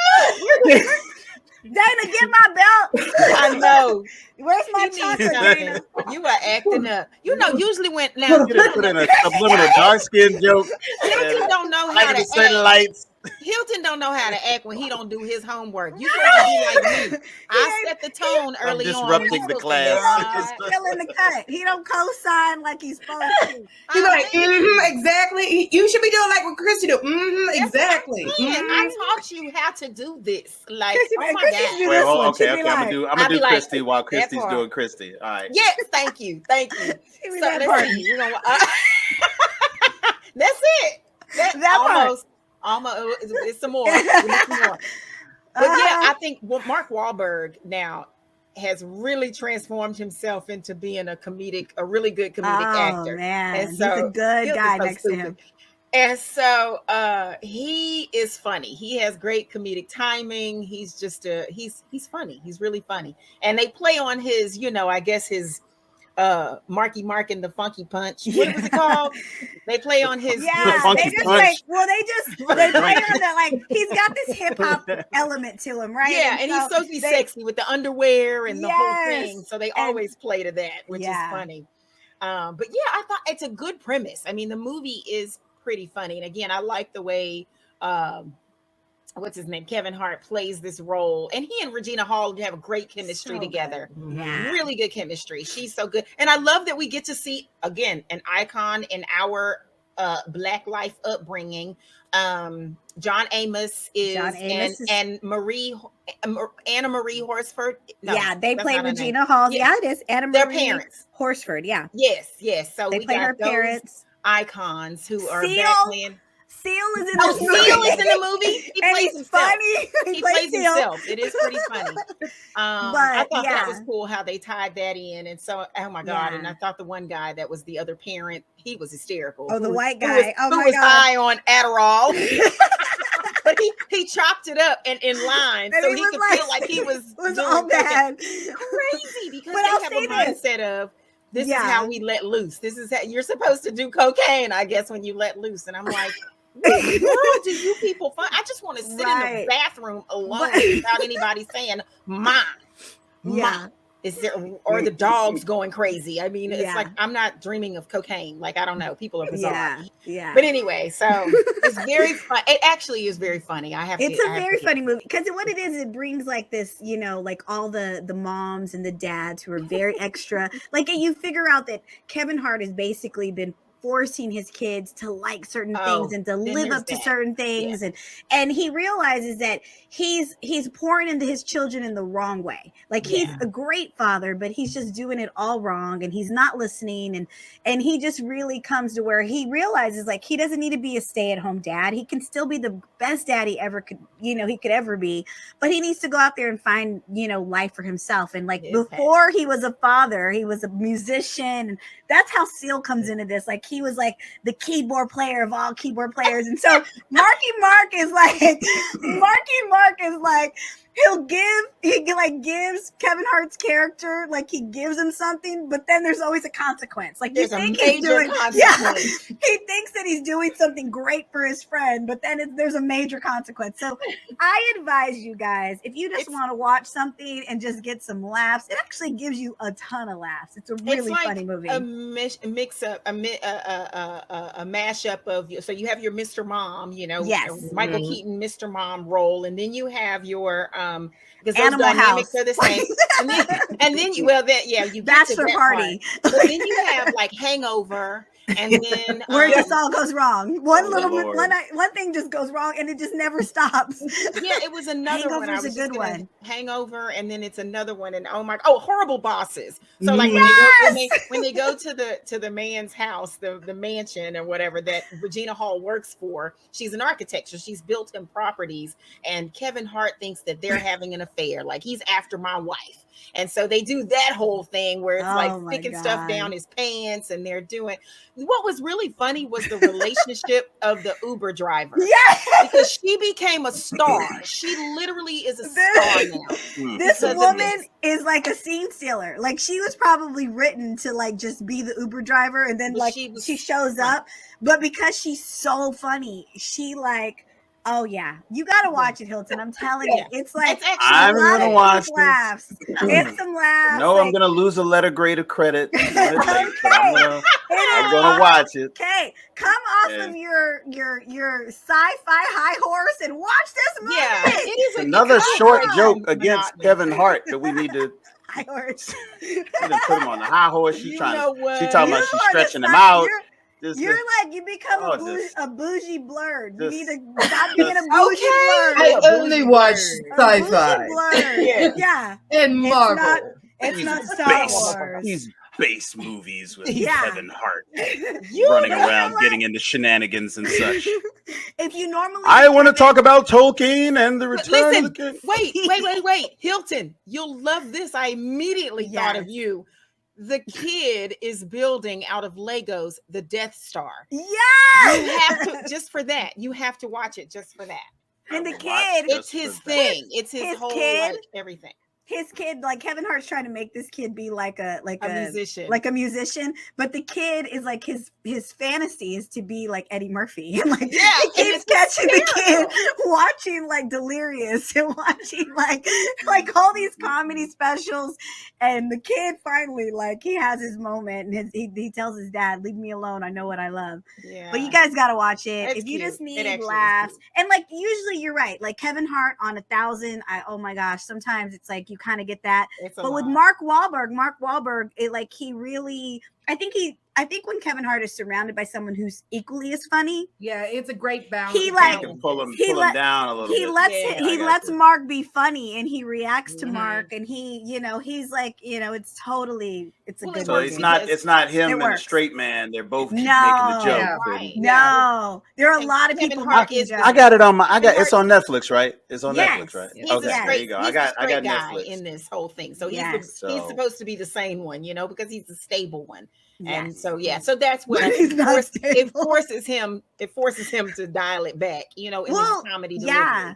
A: Dana, get my belt.
C: I know.
A: Where's my chocolate, Dana?
C: You are acting up. Usually when now
B: put in a subliminal dark skin joke.
C: Hilton don't know how to act.
B: Lights.
C: Hilton don't know how to act when he don't do his homework. You supposed to be like me. I set the tone early on.
B: Disrupting the class.
A: Still in the cut. He don't co-sign like he's supposed to.
D: He's like, exactly. You should be doing like what Christi do. Exactly.
C: I taught you how to do this. Like,
A: Christi,
C: oh my God.
B: Well, okay. I'm gonna do Christi while Christi's doing Christi. All right.
C: Yes, thank you.
A: So
C: let's see. That's it. That almost. It's some more. But yeah, I think Mark Wahlberg now has really transformed himself into being a really good comedic actor.
A: Man,
C: and so
A: he's a good guy next to him.
C: And so he is funny. He has great comedic timing. He's just he's funny. He's really funny. And they play on his, I guess his Marky Mark and the Funky Punch. What was it called? They play on his
B: the Funky Punch.
A: They play on that, like he's got this hip hop element to him, right?
C: Yeah, and he's supposed to be sexy with the underwear and the whole thing. So they always play to that, which is funny. But yeah, I thought it's a good premise. I mean, the movie is pretty funny. And again, I like the way what's his name? Kevin Hart plays this role, and he and Regina Hall have a great chemistry together.
A: Yeah.
C: Really good chemistry. She's so good. And I love that we get to see again an icon in our Black life upbringing. John Amos is and Anna Marie Horsford. No,
A: they play Regina Hall. Yeah, it is Anna Marie.
C: Their parents.
A: Horsford, yeah.
C: Yes. So
A: they
C: we
A: play
C: got
A: her parents.
C: Icons who are
A: Seal.
C: back playing.
A: Seal is in the movie.
C: Seal is in the movie. He plays himself.
A: Funny.
C: He plays himself. It is pretty funny. I thought that was cool how they tied that in. And so, oh my God. And I thought the one guy that was the other parent, he was hysterical.
A: Oh, the white guy.
C: Who was high on Adderall. but he chopped it up and in line so he could feel like he was
A: all bad.
C: Crazy, because they have a mindset of this is how we let loose. This is how you're supposed to do cocaine, I guess, when you let loose. And I'm like, what world do you people find? I just want to sit in the bathroom alone without anybody saying, "Mom, Mom." Is there, or the dogs going crazy? I mean, it's like I'm not dreaming of cocaine. Like, I don't know. People are bizarre. Yeah. But anyway, so it's very fun. It actually is very funny. It's
A: a very funny movie because what it is, it brings like this, you know, like all the moms and the dads who are very extra. Like, you figure out that Kevin Hart has basically been forcing his kids to like certain things and to live up to certain things, and he realizes that he's pouring into his children in the wrong way. Like, he's a great father, but he's just doing it all wrong, and he's not listening, and he just really comes to where he realizes like he doesn't need to be a stay-at-home dad. He can still be the best dad he could ever be, but he needs to go out there and find, you know, life for himself. And like before he was a father, he was a musician, and that's how Seal comes into this. Like, he was like the keyboard player of all keyboard players. And so Marky Mark is like he gives Kevin Hart's character, like, he gives him something, but then there's always a consequence. Like, you think he's doing he thinks that he's doing something great for his friend, but then there's a major consequence. So I advise you guys, if you just want to watch something and just get some laughs, it actually gives you a ton of laughs. It's a really funny movie.
C: A mix up, a mashup of, so you have your Mr. Mom, you know, Michael Keaton Mr. Mom role, and then you have your because those
A: Animal
C: dynamics
A: House
C: are the same, and then you
A: Bachelor Party,
C: but then you have like Hangover. And then
A: where it just all goes wrong. One thing just goes wrong, and it just never stops.
C: Yeah, it was another one.
A: Hangover's a good one.
C: Hangover, and then it's another one. And Horrible Bosses. So like when they go to the man's house, the mansion or whatever that Regina Hall works for, she's an architect, so she's built him properties. And Kevin Hart thinks that they're having an affair, like he's after my wife. And so they do that whole thing where it's sticking stuff down his pants, and they're doing. What was really funny was the relationship of the Uber driver.
A: Yeah,
C: because she became a star. She literally is a star now.
A: This woman is like a scene stealer. Like, she was probably written to like just be the Uber driver, and then like she shows up, but because she's so funny, she like. Oh yeah, you gotta watch it, Hilton. I'm telling you, it's like
B: I'm gonna watch
A: laughs. It's some laughs.
B: No, I'm gonna lose a letter grade of credit. I'm gonna watch it.
A: Okay, come off of your sci-fi high horse and watch this movie.
C: Yeah, it is
B: another short joke against Kevin Hart that we need to.
A: High horse.
B: You done put him on the high horse. She's talking about she's stretching him out.
A: You become a bougie BLERD. You need to stop being a bougie BLERD.
D: I only watch sci-fi.
A: Yeah.
D: And Marvel.
A: It's not Star Wars.
B: These base movies with Kevin Hart running around getting into shenanigans and such.
A: If you normally,
B: I want to talk about Tolkien and the Return of the King.
C: Wait, Hilton, you'll love this. I immediately thought of you. The kid is building out of Legos the Death Star.
A: Yeah,
C: you have to just for that. You have to watch it just for that.
A: And the kid,
C: it's his thing. It's his whole
A: kid,
C: like everything.
A: His kid, like Kevin Hart's trying to make this kid be like a musician, but the kid is like his fantasy is to be like Eddie Murphy, and like he keeps catching the kid watching like Delirious and watching like all these comedy specials, and the kid finally like he has his moment, and he tells his dad, "Leave me alone. I know what I love." Yeah. But you guys got to watch it if you just need laughs. And like usually you're right, like Kevin Hart on 1,000. Oh my gosh, sometimes it's like you kind of get that, but with Mark Wahlberg, it like he really, I think when Kevin Hart is surrounded by someone who's equally as funny,
D: it's a great balance.
B: He like can pull him down a little bit.
A: He lets Mark be funny, and he reacts to Mark, and he's like, it's totally, it's a good movie.
B: It's not him and the straight man. They're both making the joke.
A: Yeah, right. No, there are a lot of people making jokes.
B: I got it on it's on Netflix, right? It's on Netflix, right?
C: Okay,
B: there you go. I got
C: Netflix
B: guy
C: in this whole thing, so he's supposed to be the sane one, because he's the stable one. And so so that's what it forces him to dial it back, in his comedy delivery.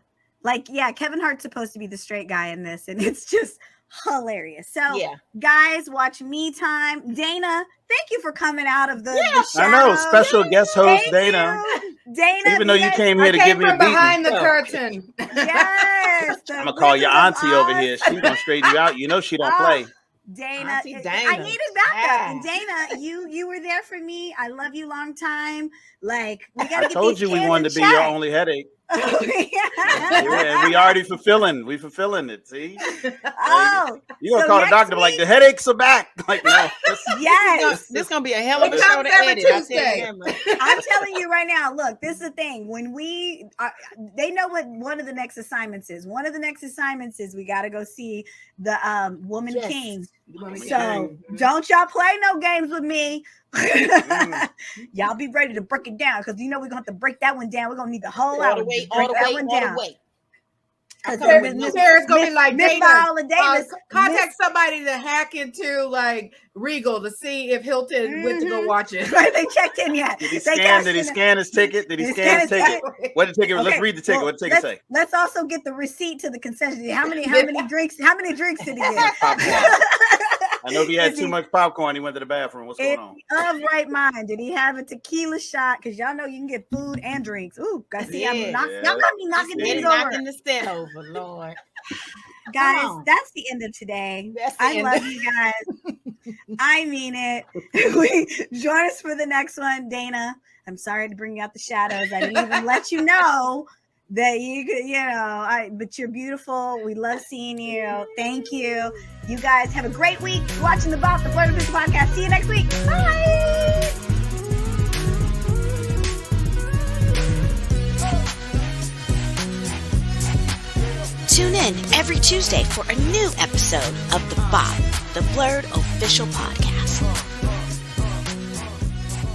A: Kevin Hart's supposed to be the straight guy in this, and it's just hilarious. So guys, watch Me Time. Dana, thank you for coming out of the show.
B: I know, special guest host Dana. Dana, even though you came here to give me a beating.
D: Behind the curtain.
A: Yes.
B: I'm gonna call your auntie over here. She's gonna straighten you out. You know she don't play.
A: Dana, I needed backup. And Dana, you were there for me. I love you long time. Like, we gotta
B: I told you we wanted to be your only headache. And we already fulfilling it. See? You're gonna call the doctor like the headaches are back. Like, no.
C: This gonna be a hell of a show to edit.
A: I'm telling you right now. Look, this is the thing. When they know what one of the next assignments is. One of the next assignments is we got to go see the Woman King. So don't y'all play no games with me. Y'all be ready to break it down, because we're gonna have to break that one down. We're gonna need the whole hour.
C: All the way.
D: Sarah's gonna be like, contact somebody to hack into like Regal to see if Hilton went to go watch it.
A: Right, they checked in yet.
B: Did he scan his ticket? Did he scan his ticket? What did the ticket? Let's read the ticket. What did the ticket say?
A: Let's also get the receipt to the concession. How many drinks? How many drinks did he get?
B: I know if he had too much popcorn, he went to the bathroom. What's going on?
A: Of right mind. Did he have a tequila shot? Because y'all know you can get food and drinks. Ooh, guys, see, y'all got me knocking things over.
C: Knocking the set over, Lord.
A: Guys, that's the end of today. I love you guys. I mean it. Join us for the next one. Dana, I'm sorry to bring out the shadows. I didn't even let you know that you could, but you're beautiful. We love seeing you. Thank you. You guys have a great week watching the BOP, the BLERD Official Podcast. See you next week. Bye.
E: Tune in every Tuesday for a new episode of the BOP, the BLERD Official Podcast.